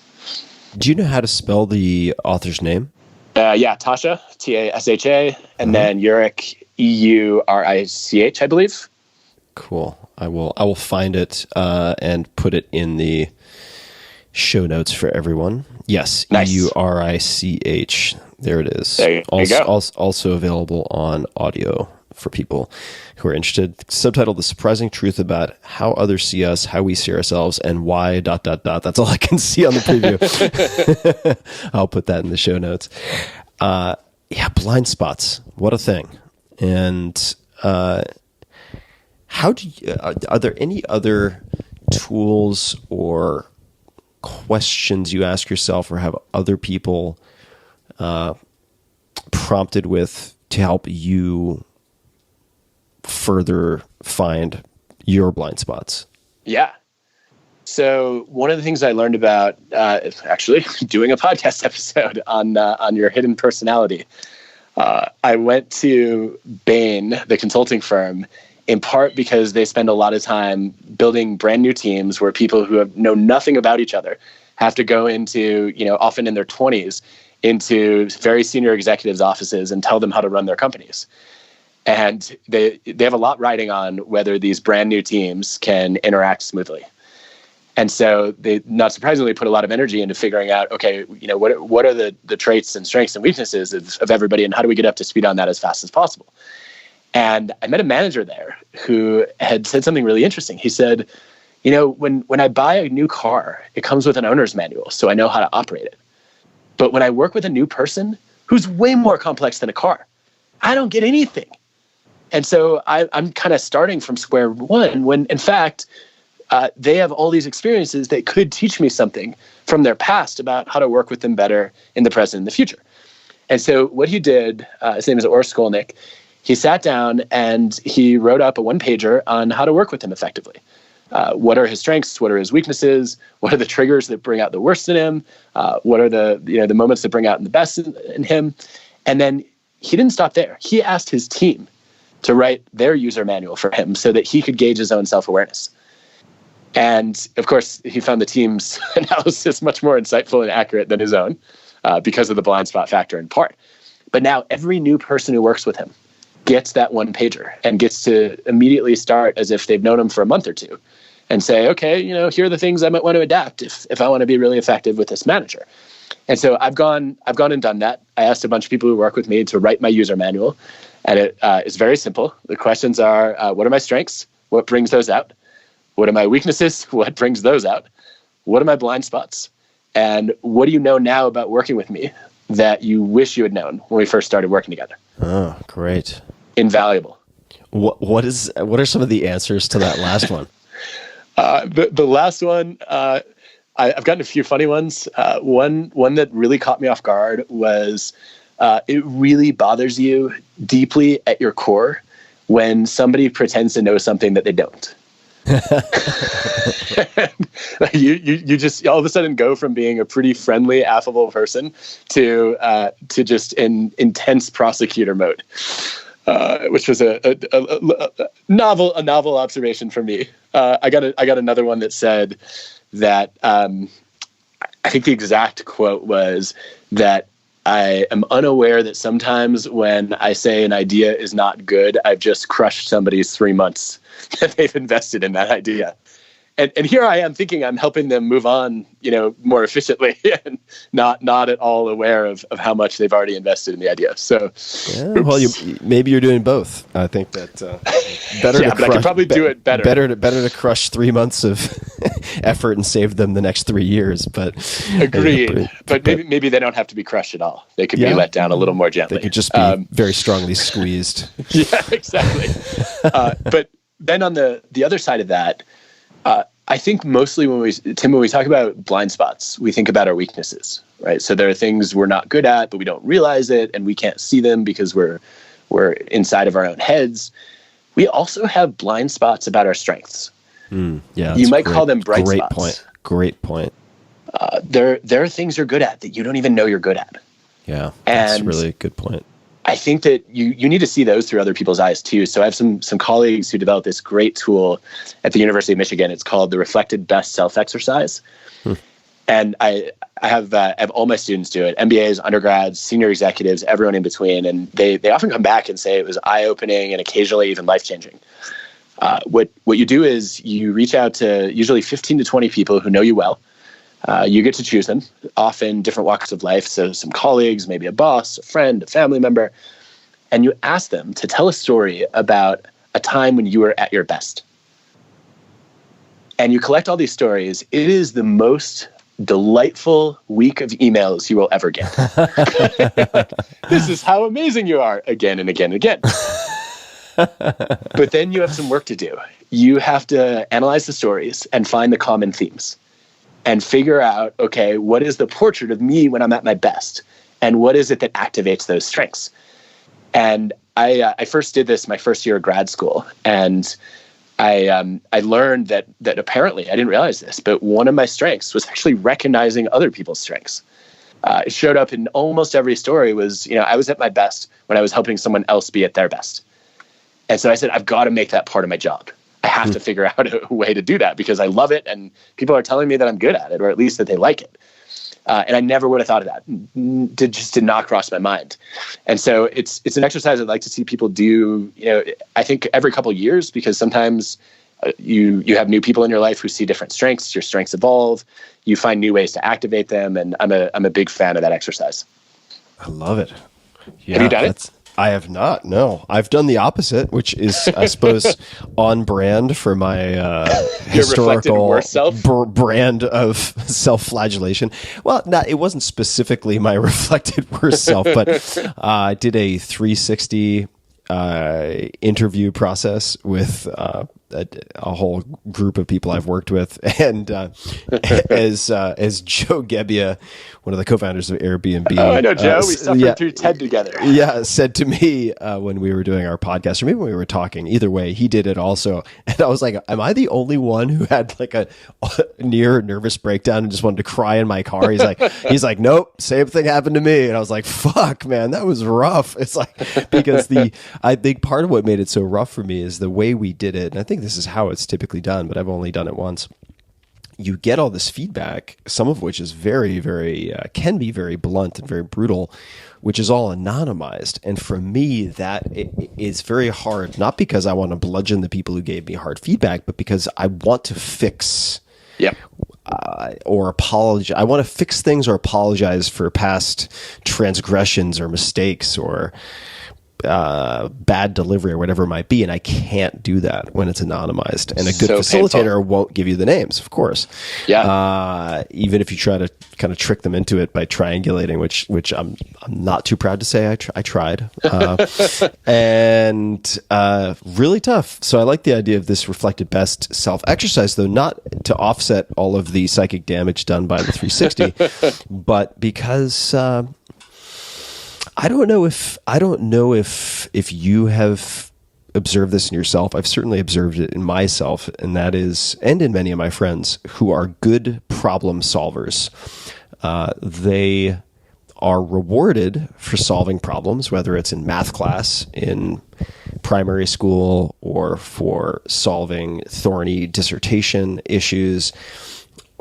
Do you know how to spell the author's name? Yeah, Tasha, Tasha, and then Urich, Eurich, I believe. Cool. I will find it and put it in the show notes for everyone. Yes, nice. Eurich. There it is. There you go. Also available on audio for people who are interested. Subtitled "The Surprising Truth About How Others See Us, How We See Ourselves, and Why ... That's all I can see on the preview. I'll put that in the show notes. Yeah, blind spots. What a thing. And how do you, are there any other tools or questions you ask yourself or have other people prompted with to help you further find your blind spots? Yeah. So one of the things I learned about actually doing a podcast episode on your hidden personality, I went to Bain, the consulting firm, in part because they spend a lot of time building brand new teams where people who know nothing about each other have to go into, often in their 20s, into very senior executives' offices and tell them how to run their companies. And they have a lot riding on whether these brand new teams can interact smoothly. And so they, not surprisingly, put a lot of energy into figuring out, okay, what are the traits and strengths and weaknesses of everybody, and how do we get up to speed on that as fast as possible? And I met a manager there who had said something really interesting. He said, when I buy a new car, it comes with an owner's manual, so I know how to operate it. But when I work with a new person who's way more complex than a car, I don't get anything. And so I'm kind of starting from square one when, in fact, they have all these experiences that could teach me something from their past about how to work with them better in the present and the future. And so what he did, his name is Or Skolnick, he sat down and he wrote up a one-pager on how to work with him effectively. What are his strengths? What are his weaknesses? What are the triggers that bring out the worst in him? What are the moments that bring out the best in him? And then he didn't stop there. He asked his team to write their user manual for him so that he could gauge his own self-awareness. And of course, he found the team's analysis much more insightful and accurate than his own because of the blind spot factor in part. But now every new person who works with him gets that one pager and gets to immediately start as if they've known him for a month or two and say, okay, here are the things I might want to adapt if I want to be really effective with this manager. And so I've gone and done that. I asked a bunch of people who work with me to write my user manual. And it is very simple. The questions are, what are my strengths? What brings those out? What are my weaknesses? What brings those out? What are my blind spots? And what do you know now about working with me that you wish you had known when we first started working together? Oh, great. Invaluable. What are some of the answers to that last one? The last one, I've gotten a few funny ones. One that really caught me off guard was, it really bothers you deeply at your core when somebody pretends to know something that they don't. you just all of a sudden go from being a pretty friendly, affable person to just in intense prosecutor mode, which was a novel observation for me. I got another one that said that I think the exact quote was that I am unaware that sometimes when I say an idea is not good, I've just crushed somebody's 3 months that they've invested in that idea. and here I am thinking I'm helping them move on, more efficiently, and not at all aware of how much they've already invested in the idea. So, yeah, well, maybe you're doing both. I think that better. Yeah, but I could probably do it better. Better to crush 3 months of effort and save them the next 3 years. But agreed. But maybe they don't have to be crushed at all. They could be let down a little more gently. They could just be very strongly squeezed. Yeah, exactly. But then on the other side of that, I think mostly when we talk about blind spots, we think about our weaknesses, right? So there are things we're not good at, but we don't realize it, and we can't see them because we're inside of our own heads. We also have blind spots about our strengths. Yeah, you might call them bright spots. Great point. There are things you're good at that you don't even know you're good at. Yeah, that's really a good point. I think that you need to see those through other people's eyes too. So I have some colleagues who developed this great tool at the University of Michigan. It's called the Reflected Best Self Exercise. And I have all my students do it, MBAs, undergrads, senior executives, everyone in between. And they often come back and say it was eye-opening and occasionally even life-changing. What you do is you reach out to usually 15 to 20 people who know you well. You get to choose them, often different walks of life. So some colleagues, maybe a boss, a friend, a family member, and you ask them to tell a story about a time when you were at your best. And you collect all these stories. It is the most delightful week of emails you will ever get. This is how amazing you are, again and again and again. But then you have some work to do. You have to analyze the stories and find the common themes. And figure out, okay, what is the portrait of me when I'm at my best? And what is it that activates those strengths? And I first did this my first year of grad school. And I learned that apparently, I didn't realize this, but one of my strengths was actually recognizing other people's strengths. It showed up in almost every story was, I was at my best when I was helping someone else be at their best. And so I said, I've got to make that part of my job. I have to figure out a way to do that because I love it and people are telling me that I'm good at it, or at least that they like it. And I never would have thought of that. It just did not cross my mind. And so it's an exercise I'd like to see people do, I think every couple of years, because sometimes you have new people in your life who see different strengths, your strengths evolve, you find new ways to activate them. And I'm a big fan of that exercise. I love it. Yeah, have you done it? I have not. No, I've done the opposite, which is, I suppose, on brand for my historical brand of self-flagellation. Well, it wasn't specifically my reflected worst self, but I did a 360 interview process with a whole group of people I've worked with, and as Joe Gebbia, one of the co-founders of Airbnb. Oh, I know Joe. We suffered through TED together. Yeah, said to me when we were doing our podcast, or maybe when we were talking. Either way, he did it also, and I was like, "Am I the only one who had like a near nervous breakdown and just wanted to cry in my car?" He's like, "Nope, same thing happened to me," and I was like, "Fuck, man, that was rough." It's like because I think part of what made it so rough for me is the way we did it, and I think this is how it's typically done, but I've only done it once. You get all this feedback, some of which is very, very, can be very blunt and very brutal, which is all anonymized. And for me, that is very hard, not because I want to bludgeon the people who gave me hard feedback, but because I want to fix or apologize. I want to fix things or apologize for past transgressions or mistakes or bad delivery or whatever it might be, and I can't do that when it's anonymized. And a good facilitator won't give you the names, of course. Yeah. Even if you try to kind of trick them into it by triangulating, which I'm not too proud to say I tried, and really tough. So I like the idea of this reflected best self exercise, though not to offset all of the psychic damage done by the 360, but because. I don't know if you have observed this in yourself. I've certainly observed it in myself, and that is, and in many of my friends who are good problem solvers. They are rewarded for solving problems, whether it's in math class, in primary school, or for solving thorny dissertation issues,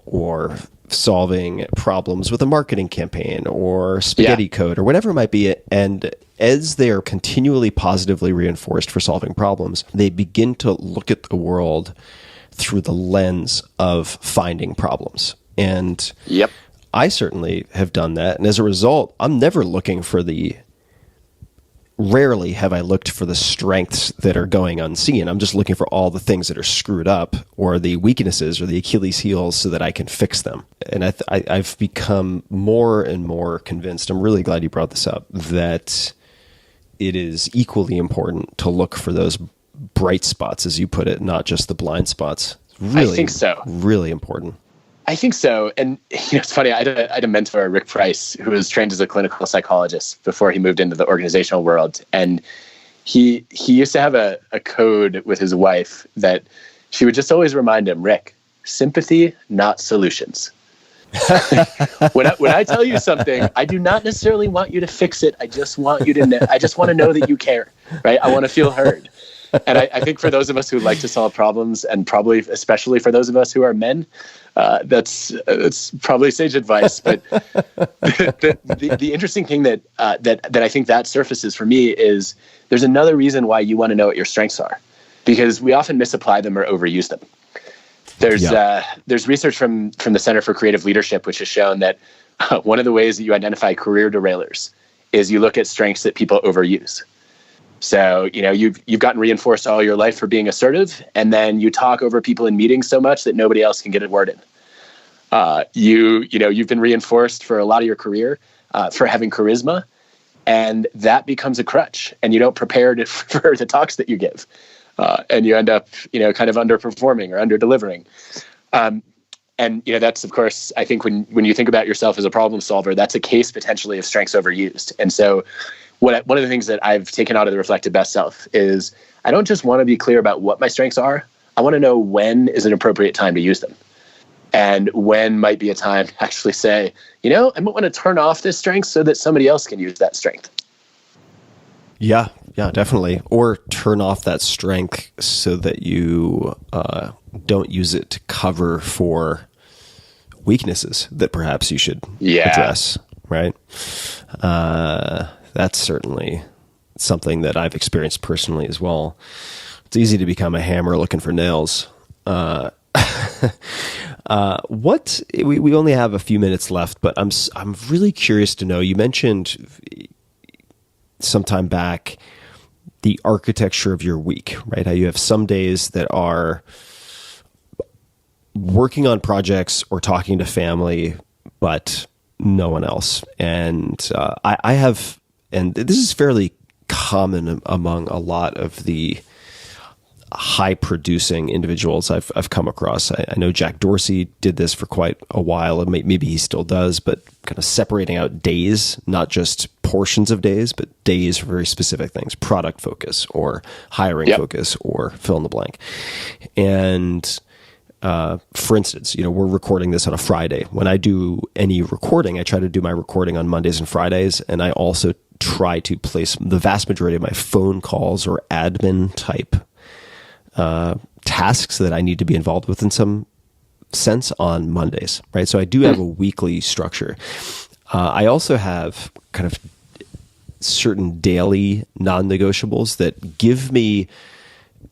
or solving problems with a marketing campaign or spaghetti code or whatever it might be. And as they are continually positively reinforced for solving problems, they begin to look at the world through the lens of finding problems. And Yep. I certainly have done that. And as a result, I'm never looking for rarely have I looked for the strengths that are going unseen. I'm just looking for all the things that are screwed up or the weaknesses or the Achilles heels so that I can fix them. And I've become more and more convinced, I'm really glad you brought this up, that it is equally important to look for those bright spots, as you put it, not just the blind spots. Really, I think so. Really important. I think so. And it's funny, I had a mentor, Rick Price, who was trained as a clinical psychologist before he moved into the organizational world. And he used to have a code with his wife that she would just always remind him, Rick, sympathy, not solutions. when I tell you something, I do not necessarily want you to fix it. I just want you to know. I just want to know that you care, right? I want to feel heard. And I think for those of us who like to solve problems, and probably especially for those of us who are men, that's probably sage advice. But the interesting thing that I think that surfaces for me is there's another reason why you want to know what your strengths are, because we often misapply them or overuse them. There's research from the Center for Creative Leadership which has shown that one of the ways that you identify career derailers is you look at strengths that people overuse. So, you've gotten reinforced all your life for being assertive, and then you talk over people in meetings so much that nobody else can get a word in. You've been reinforced for a lot of your career for having charisma, and that becomes a crutch, and you don't prepare for the talks that you give, and you end up, kind of underperforming or under-delivering. And that's, of course, I think when you think about yourself as a problem solver, that's a case potentially of strengths overused. And so one of the things that I've taken out of the Reflective Best Self is I don't just want to be clear about what my strengths are. I want to know when is an appropriate time to use them, and when might be a time to actually say, I might want to turn off this strength so that somebody else can use that strength. Yeah, definitely. Or turn off that strength so that you don't use it to cover for weaknesses that perhaps you should address, right? That's certainly something that I've experienced personally as well. It's easy to become a hammer looking for nails. We only have a few minutes left, but I'm really curious to know, you mentioned sometime back the architecture of your week, right? How you have some days that are working on projects or talking to family, but no one else. And I have, and this is fairly common among a lot of the high-producing individuals I've come across. I know Jack Dorsey did this for quite a while, and maybe he still does, but kind of separating out days, not just portions of days, but days for very specific things, product focus or hiring focus or fill in the blank. And for instance, we're recording this on a Friday. When I do any recording, I try to do my recording on Mondays and Fridays, and I also try to place the vast majority of my phone calls or admin type tasks that I need to be involved with in some sense on Mondays, right? So I do have a weekly structure. I also have kind of certain daily non-negotiables that give me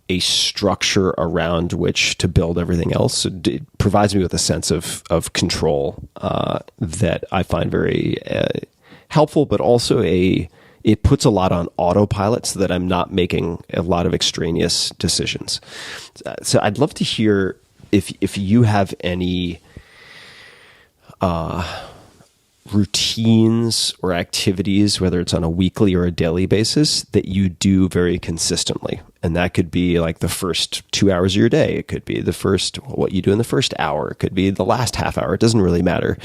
a structure around which to build everything else. It provides me with a sense of control that I find very helpful, but also it puts a lot on autopilot so that I'm not making a lot of extraneous decisions. So I'd love to hear if you have any routines or activities, whether it's on a weekly or a daily basis, that you do very consistently. And that could be like the first 2 hours of your day. It could be what you do in the first hour. It could be the last half hour. It doesn't really matter.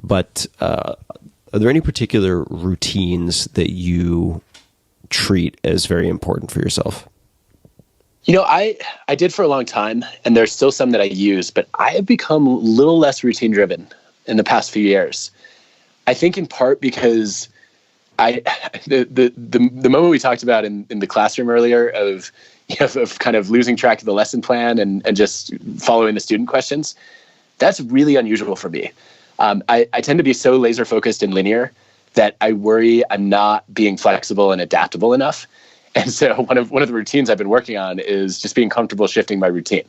But are there any particular routines that you treat as very important for yourself? I did for a long time, and there's still some that I use, but I have become a little less routine driven in the past few years. I think in part because the moment we talked about in the classroom earlier of kind of losing track of the lesson plan and just following the student questions, that's really unusual for me. I tend to be so laser focused and linear that I worry I'm not being flexible and adaptable enough. And so one of the routines I've been working on is just being comfortable shifting my routine.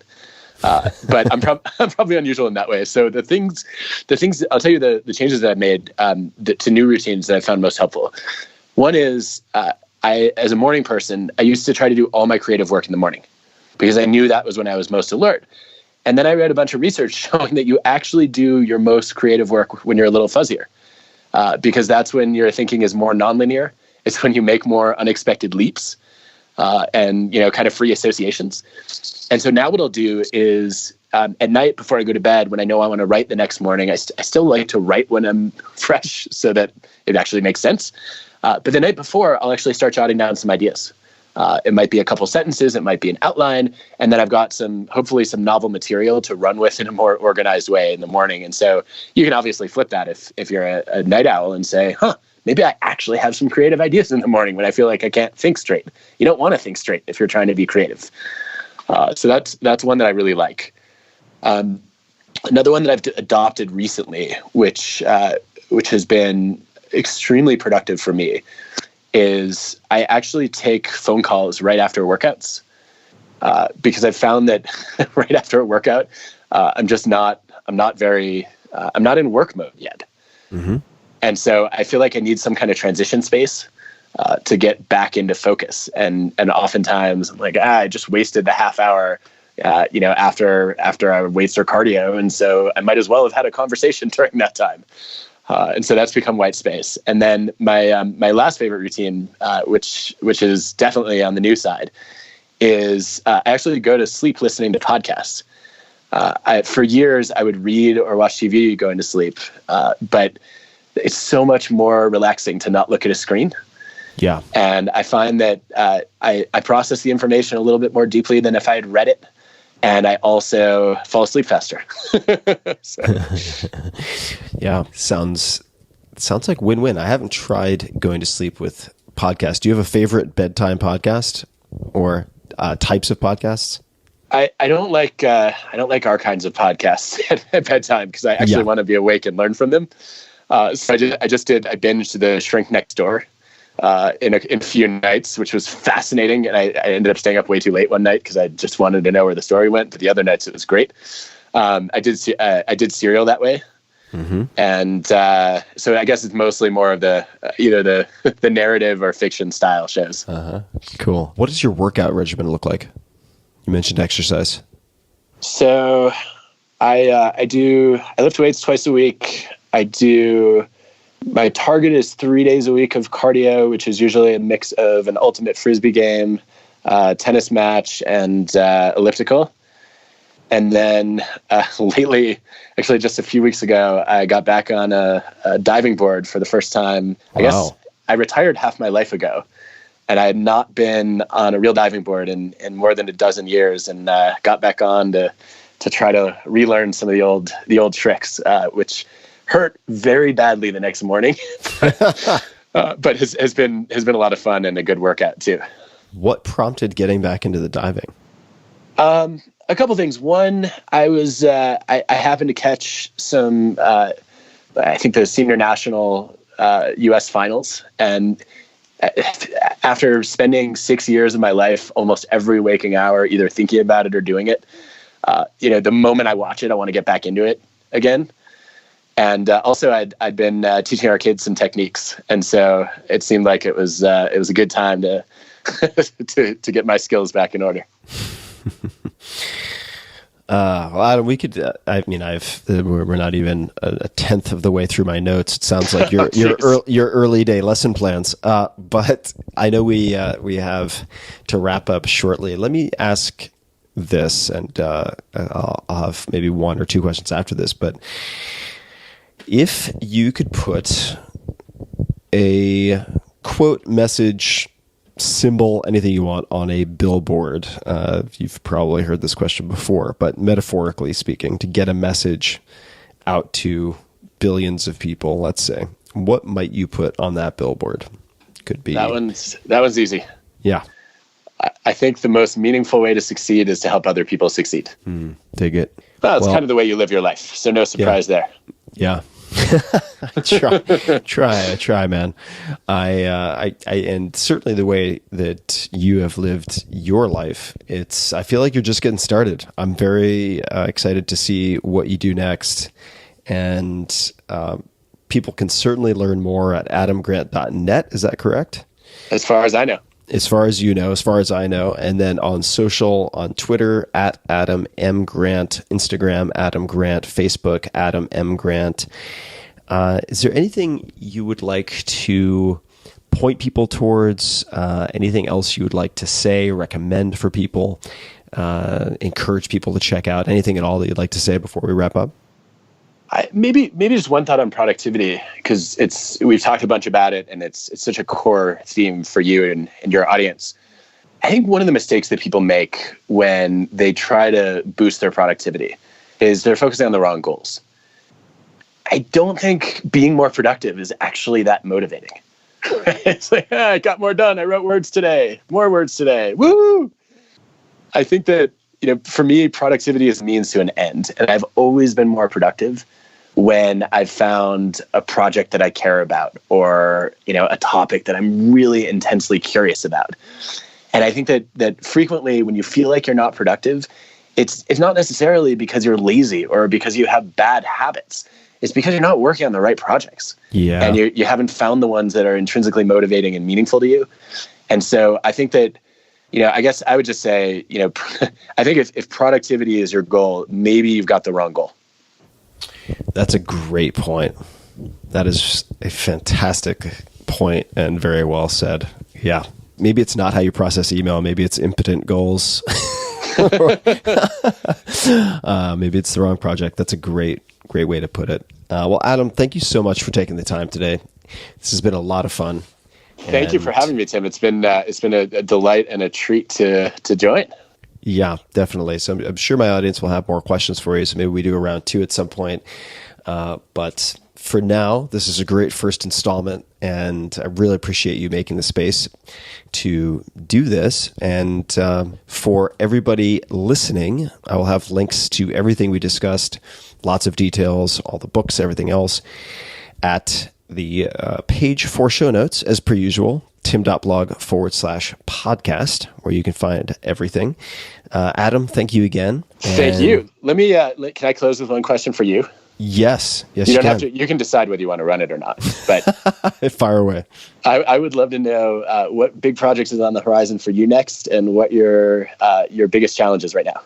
But I'm probably unusual in that way. So the things I'll tell you the changes that I've made to new routines that I found most helpful. One is I, as a morning person, I used to try to do all my creative work in the morning because I knew that was when I was most alert. And then I read a bunch of research showing that you actually do your most creative work when you're a little fuzzier, because that's when your thinking is more nonlinear. It's when you make more unexpected leaps and kind of free associations. And so now what I'll do is at night before I go to bed, when I know I want to write the next morning, I still like to write when I'm fresh so that it actually makes sense. But the night before, I'll actually start jotting down some ideas. It might be a couple sentences, it might be an outline, and then I've got hopefully some novel material to run with in a more organized way in the morning. And so you can obviously flip that if you're a night owl and say, maybe I actually have some creative ideas in the morning when I feel like I can't think straight. You don't want to think straight if you're trying to be creative. So that's one that I really like. Another one that I've adopted recently, which has been extremely productive for me, is I actually take phone calls right after workouts because I've found that right after a workout, I'm not in work mode yet. Mm-hmm. And so I feel like I need some kind of transition space to get back into focus. And oftentimes I'm like, I just wasted the half hour, after our weights or cardio. And so I might as well have had a conversation during that time. And so that's become white space. And then my last favorite routine, which is definitely on the new side, is I actually go to sleep listening to podcasts. For years, I would read or watch TV going to sleep, but it's so much more relaxing to not look at a screen. Yeah. And I find that I process the information a little bit more deeply than if I had read it. And I also fall asleep faster. Yeah, sounds like win-win. I haven't tried going to sleep with podcasts. Do you have a favorite bedtime podcast or types of podcasts? I don't like our kinds of podcasts at bedtime because I actually want to be awake and learn from them. So I binged The Shrink Next Door in a few nights, which was fascinating. And I ended up staying up way too late one night because I just wanted to know where the story went. But the other nights it was great. I did Serial that way. Mm-hmm. And so I guess it's mostly more of the either the narrative or fiction style shows. Uh-huh. Cool. What does your workout regimen look like? You mentioned exercise. So I lift weights twice a week. My target is 3 days a week of cardio, which is usually a mix of an ultimate Frisbee game, tennis match, and elliptical. And then lately, actually just a few weeks ago, I got back on a diving board for the first time. I guess I retired half my life ago, and I had not been on a real diving board in more than a dozen years, and got back on to try to relearn some of the old tricks, which hurt very badly the next morning, but has been a lot of fun and a good workout too. What prompted getting back into the diving? A couple things. One, I happened to catch some, I think the senior national U.S. finals, and after spending 6 years of my life, almost every waking hour, either thinking about it or doing it, the moment I watch it, I want to get back into it again. And also, I'd been teaching our kids some techniques, and so it seemed like it was a good time to to get my skills back in order. Well, Adam, we could. We're not even a tenth of the way through my notes. It sounds like your early day lesson plans. But I know we have to wrap up shortly. Let me ask this, and I'll have maybe one or two questions after this. But if you could put a quote, message, symbol, anything you want on a billboard, you've probably heard this question before, but metaphorically speaking, to get a message out to billions of people, let's say, what might you put on that billboard? Could be that one's easy. Yeah. I think the most meaningful way to succeed is to help other people succeed. Dig it. Well, it's kind of the way you live your life, so no surprise there. Yeah. try, man. I and certainly the way that you have lived your life, I feel like you're just getting started. I'm very excited to see what you do next, and people can certainly learn more at adamgrant.net. Is that correct? As far as I know. As far as you know, as far as I know, and then on social, on Twitter, at Adam M. Grant, Instagram, Adam Grant, Facebook, Adam M. Grant. Is there anything you would like to point people towards? Anything else you would like to say, recommend for people, encourage people to check out? Anything at all that you'd like to say before we wrap up? Maybe just one thought on productivity, because we've talked a bunch about it, and it's such a core theme for you and your audience. I think one of the mistakes that people make when they try to boost their productivity is they're focusing on the wrong goals. I don't think being more productive is actually that motivating. It's like, I got more done. I wrote words today, more words today. Woo! I think that, for me, productivity is a means to an end. And I've always been more productive when I've found a project that I care about, or, a topic that I'm really intensely curious about. And I think that frequently when you feel like you're not productive, it's not necessarily because you're lazy or because you have bad habits. It's because you're not working on the right projects. Yeah. And you haven't found the ones that are intrinsically motivating and meaningful to you. And so I think that, I guess I would just say, I think if productivity is your goal, maybe you've got the wrong goal. That's a great point. That is a fantastic point and very well said. Yeah. Maybe it's not how you process email. Maybe it's impotent goals. Maybe it's the wrong project. That's a great way to put it. Well, Adam, thank you so much for taking the time today. This has been a lot of fun. Thank you for having me, Tim. It's been a delight and a treat to join. Yeah, definitely. So I'm sure my audience will have more questions for you. So maybe we do a round 2 at some point. But for now, this is a great first installment, and I really appreciate you making the space to do this. And for everybody listening, I will have links to everything we discussed, lots of details, all the books, everything else, at the page for show notes, as per usual, tim.blog/podcast, where you can find everything. Adam, thank you again. Thank you. Let me, can I close with one question for you? Yes, you don't can. have to. You can decide whether you want to run it or not. But fire away. I would love to know what big projects is on the horizon for you next, and what your biggest challenge is right now.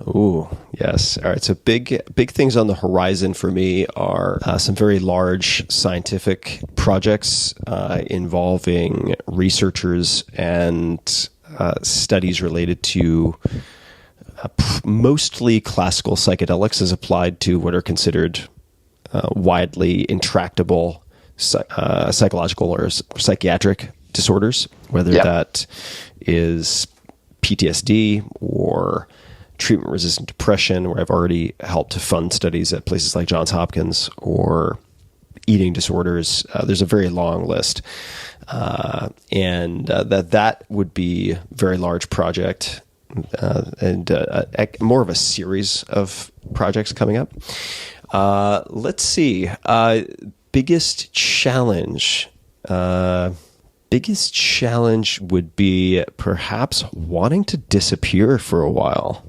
Ooh, yes. All right. So big things on the horizon for me are some very large scientific projects involving researchers and studies related to mostly classical psychedelics as applied to what are considered widely intractable psychological or psychiatric disorders, whether that is PTSD or treatment-resistant depression, where I've already helped to fund studies at places like Johns Hopkins, or eating disorders. There's a very long list. And that would be a very large project, and more of a series of projects coming up. Let's see. Biggest challenge. Biggest challenge would be perhaps wanting to disappear for a while,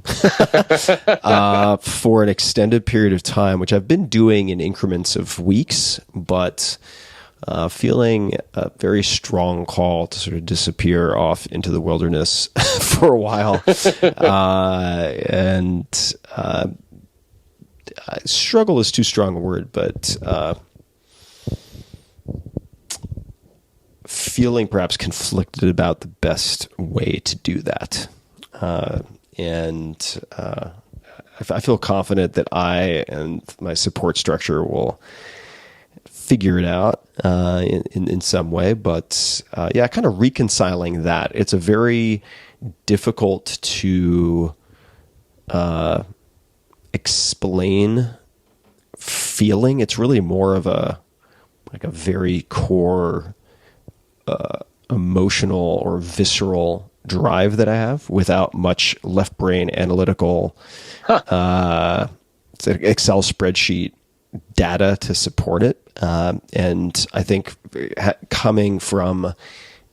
for an extended period of time, which I've been doing in increments of weeks, but feeling a very strong call to sort of disappear off into the wilderness for a while. Struggle is too strong a word, but feeling perhaps conflicted about the best way to do that. I feel confident that I and my support structure will figure it out in some way. But kind of reconciling that. It's a very difficult to explain feeling. It's really more of a very core emotional or visceral drive that I have without much left brain analytical, it's an Excel spreadsheet data to support it. And I think coming from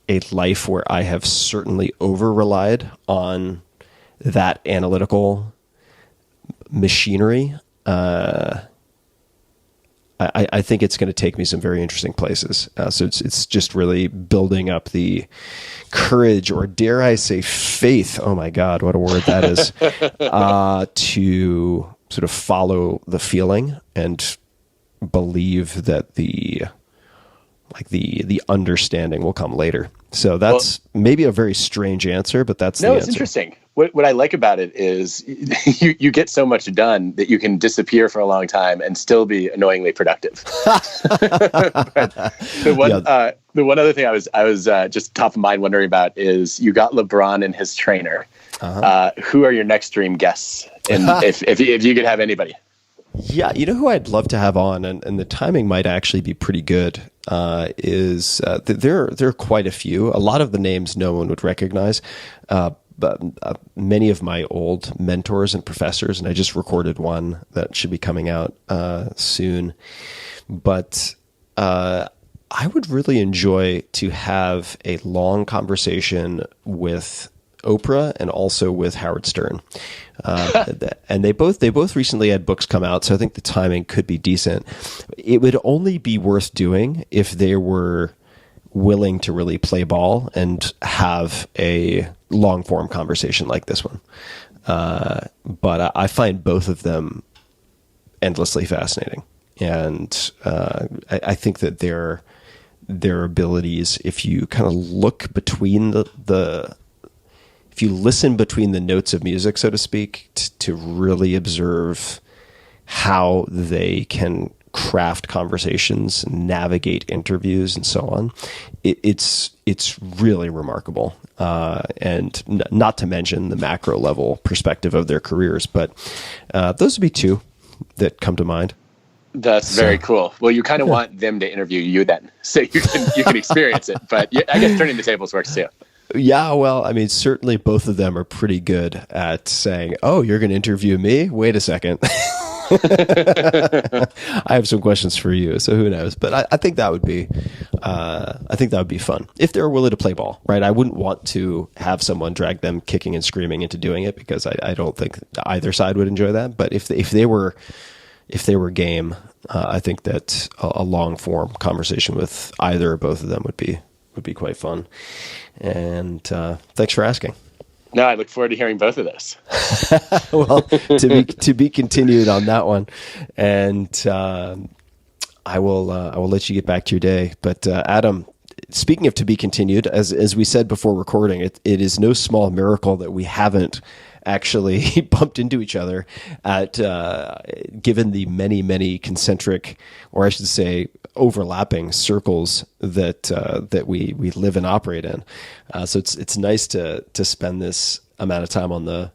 a life where I have certainly over-relied on that analytical machinery, I think it's going to take me some very interesting places. So it's just really building up the courage, or dare I say faith, oh my God, what a word that is, to sort of follow the feeling and believe that the understanding will come later. So that's maybe a very strange answer, but that's the answer. It's interesting. What I like about it is you get so much done that you can disappear for a long time and still be annoyingly productive. The one other thing I was just top of mind wondering about is you got LeBron and his trainer. Who are your next dream guests? And if you could have anybody. Yeah, you know who I'd love to have on, and the timing might actually be pretty good, is there are quite a few. A lot of the names no one would recognize, but many of my old mentors and professors, and I just recorded one that should be coming out soon. But I would really enjoy to have a long conversation with Oprah and also with Howard Stern. And they both recently had books come out, so I think the timing could be decent. It would only be worth doing if they were willing to really play ball and have a long form conversation like this one. But I find both of them endlessly fascinating, and I think that their abilities, if you kind of look between if you listen between the notes of music, so to speak, to really observe how they can craft conversations, navigate interviews, and so on, it's really remarkable. And not to mention the macro level perspective of their careers. But those would be two that come to mind. That's very cool. Well, you kind of want them to interview you then, so you can experience it. But I guess turning the tables works too. Yeah, well, I mean, certainly both of them are pretty good at saying, "Oh, you're going to interview me? Wait a second." I have some questions for you, so who knows? But I think that would be, fun if they're willing to play ball, right? I wouldn't want to have someone drag them kicking and screaming into doing it, because I don't think either side would enjoy that. But if they were game, I think that a long form conversation with either or both of them would be quite fun. And thanks for asking. No, I look forward to hearing both of those. Well, to be continued on that one, and I will let you get back to your day. But Adam, speaking of to be continued, as we said before recording, it is no small miracle that we haven't actually bumped into each other at given the many concentric, or I should say overlapping circles that we live and operate in. So it's nice to spend this amount of time on the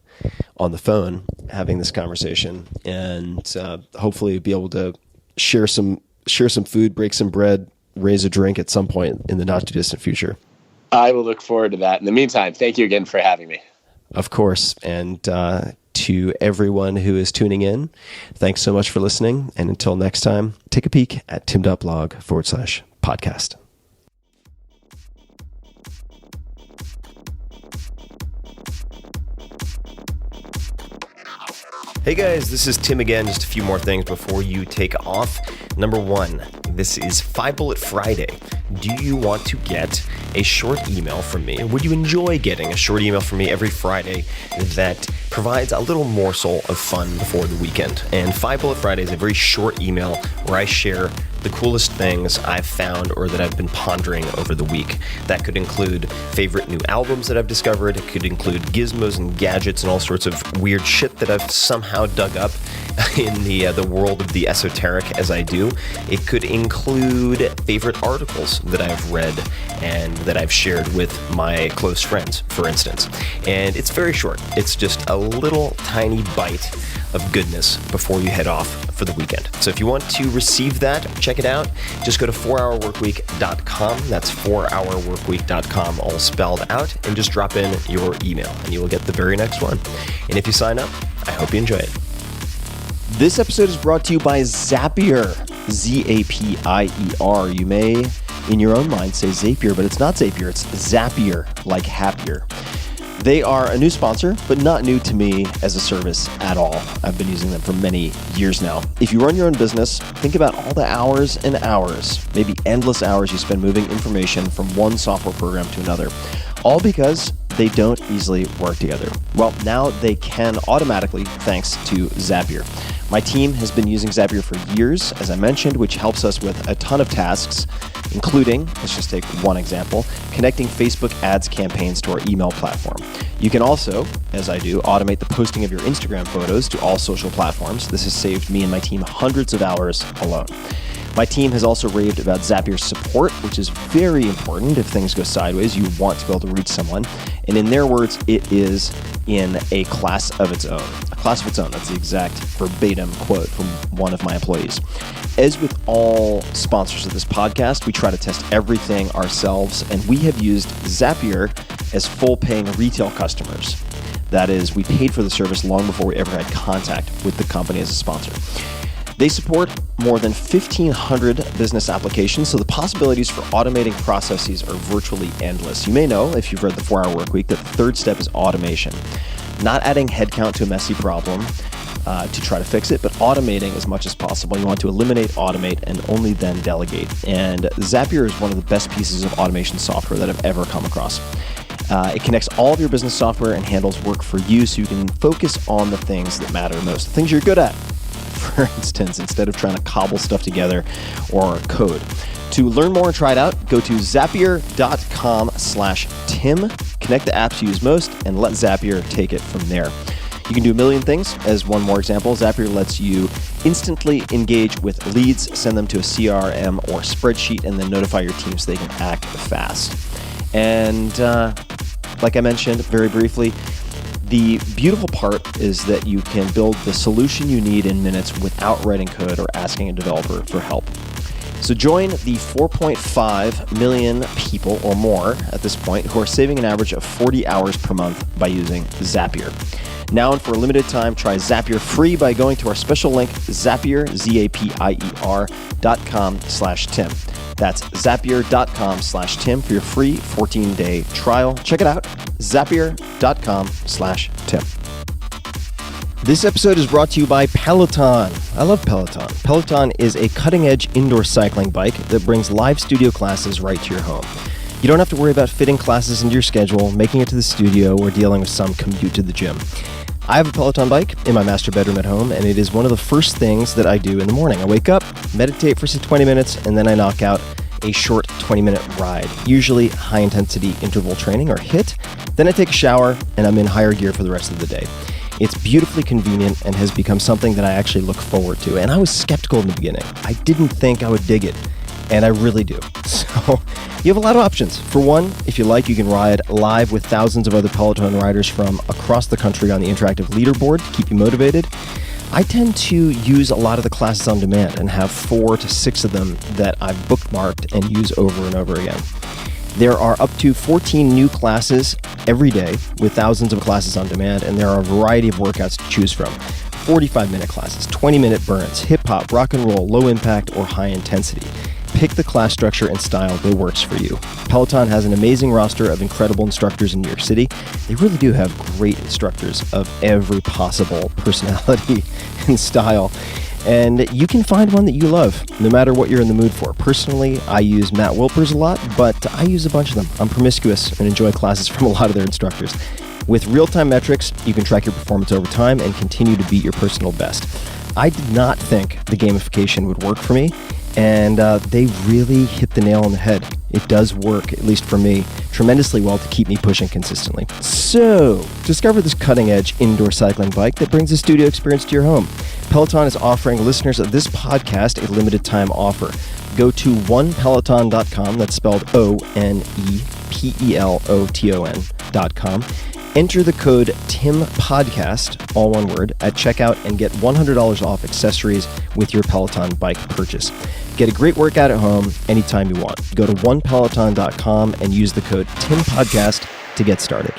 phone having this conversation, and hopefully be able to share some food, break some bread, raise a drink at some point in the not too distant future. I will look forward to that. In the meantime, thank you again for having me. Of course. And to everyone who is tuning in, thanks so much for listening. And until next time, take a peek at tim.blog/podcast. Hey guys, this is Tim again. Just a few more things before you take off. Number one, this is 5 Bullet Friday. Do you want to get a short email from me? Would you enjoy getting a short email from me every Friday that provides a little morsel of fun before the weekend? And 5 Bullet Friday is a very short email where I share the coolest things I've found or that I've been pondering over the week. That could include favorite new albums that I've discovered. It could include gizmos and gadgets and all sorts of weird shit that I've somehow dug up in the world of the esoteric as I do. It could include favorite articles that I've read and that I've shared with my close friends, for instance. And it's very short. It's just a little tiny bite of goodness before you head off for the weekend. So if you want to receive that, check it out. Just go to 4hourworkweek.com. That's 4hourworkweek.com, all spelled out, and just drop in your email and you will get the very next one. And if you sign up, I hope you enjoy it. This episode is brought to you by Zapier, Z-A-P-I-E-R. You may, in your own mind, say Zapier, but it's not Zapier, it's Zapier, like happier. They are a new sponsor, but not new to me as a service at all. I've been using them for many years now. If you run your own business, think about all the hours and hours, maybe endless hours you spend moving information from one software program to another, all because they don't easily work together. Well, now they can automatically thanks to Zapier. My team has been using Zapier for years, as I mentioned, which helps us with a ton of tasks, including, let's just take one example, connecting Facebook ads campaigns to our email platform. You can also, as I do, automate the posting of your Instagram photos to all social platforms. This has saved me and my team hundreds of hours alone. My team has also raved about Zapier's support, which is very important. If things go sideways, you want to be able to reach someone. And in their words, it is in a class of its own. A class of its own. That's the exact verbatim quote from one of my employees. As with all sponsors of this podcast, we try to test everything ourselves, and we have used Zapier as full-paying retail customers. That is, we paid for the service long before we ever had contact with the company as a sponsor. They support more than 1,500 business applications, so the possibilities for automating processes are virtually endless. You may know, if you've read the 4-Hour Workweek, that the third step is automation. Not adding headcount to a messy problem to try to fix it, but automating as much as possible. You want to eliminate, automate, and only then delegate. And Zapier is one of the best pieces of automation software that I've ever come across. It connects all of your business software and handles work for you so you can focus on the things that matter most, the things you're good at. For instance, instead of trying to cobble stuff together or code. To learn more and try it out, go to zapier.com/Tim, connect the apps you use most, and let Zapier take it from there. You can do a million things. As one more example, Zapier lets you instantly engage with leads, send them to a CRM or spreadsheet, and then notify your team so they can act fast. And like I mentioned very briefly, the beautiful part is that you can build the solution you need in minutes without writing code or asking a developer for help. So join the 4.5 million people or more at this point who are saving an average of 40 hours per month by using Zapier. Now and for a limited time, try Zapier free by going to our special link, Zapier, Zapier.com/Tim. That's Zapier.com/Tim for your free 14-day trial. Check it out, Zapier.com/Tim. This episode is brought to you by Peloton. I love Peloton. Peloton is a cutting-edge indoor cycling bike that brings live studio classes right to your home. You don't have to worry about fitting classes into your schedule, making it to the studio, or dealing with some commute to the gym. I have a Peloton bike in my master bedroom at home, and it is one of the first things that I do in the morning. I wake up, meditate for 20 minutes, and then I knock out a short 20-minute ride, usually high-intensity interval training or HIIT. Then I take a shower, and I'm in higher gear for the rest of the day. It's beautifully convenient and has become something that I actually look forward to. And I was skeptical in the beginning. I didn't think I would dig it, and I really do. So you have a lot of options. For one, if you like, you can ride live with thousands of other Peloton riders from across the country on the interactive leaderboard to keep you motivated. I tend to use a lot of the classes on demand and have 4 to 6 of them that I've bookmarked and use over and over again. There are up to 14 new classes every day with thousands of classes on demand, and there are a variety of workouts to choose from. 45-minute classes, 20-minute burns, hip-hop, rock and roll, low impact, or high intensity. Pick the class structure and style that works for you. Peloton has an amazing roster of incredible instructors in New York City. They really do have great instructors of every possible personality and style. And you can find one that you love, no matter what you're in the mood for. Personally, I use Matt Wilper's a lot, but I use a bunch of them. I'm promiscuous and enjoy classes from a lot of their instructors. With real-time metrics, you can track your performance over time and continue to beat your personal best. I did not think the gamification would work for me, and they really hit the nail on the head. It does work, at least for me, tremendously well to keep me pushing consistently. So, discover this cutting-edge indoor cycling bike that brings a studio experience to your home. Peloton is offering listeners of this podcast a limited-time offer. Go to onepeloton.com, that's spelled ONEPELOTON.com. Enter the code TIMPODCAST, all one word, at checkout and get $100 off accessories with your Peloton bike purchase. Get a great workout at home anytime you want. Go to onepeloton.com and use the code TIMPODCAST to get started.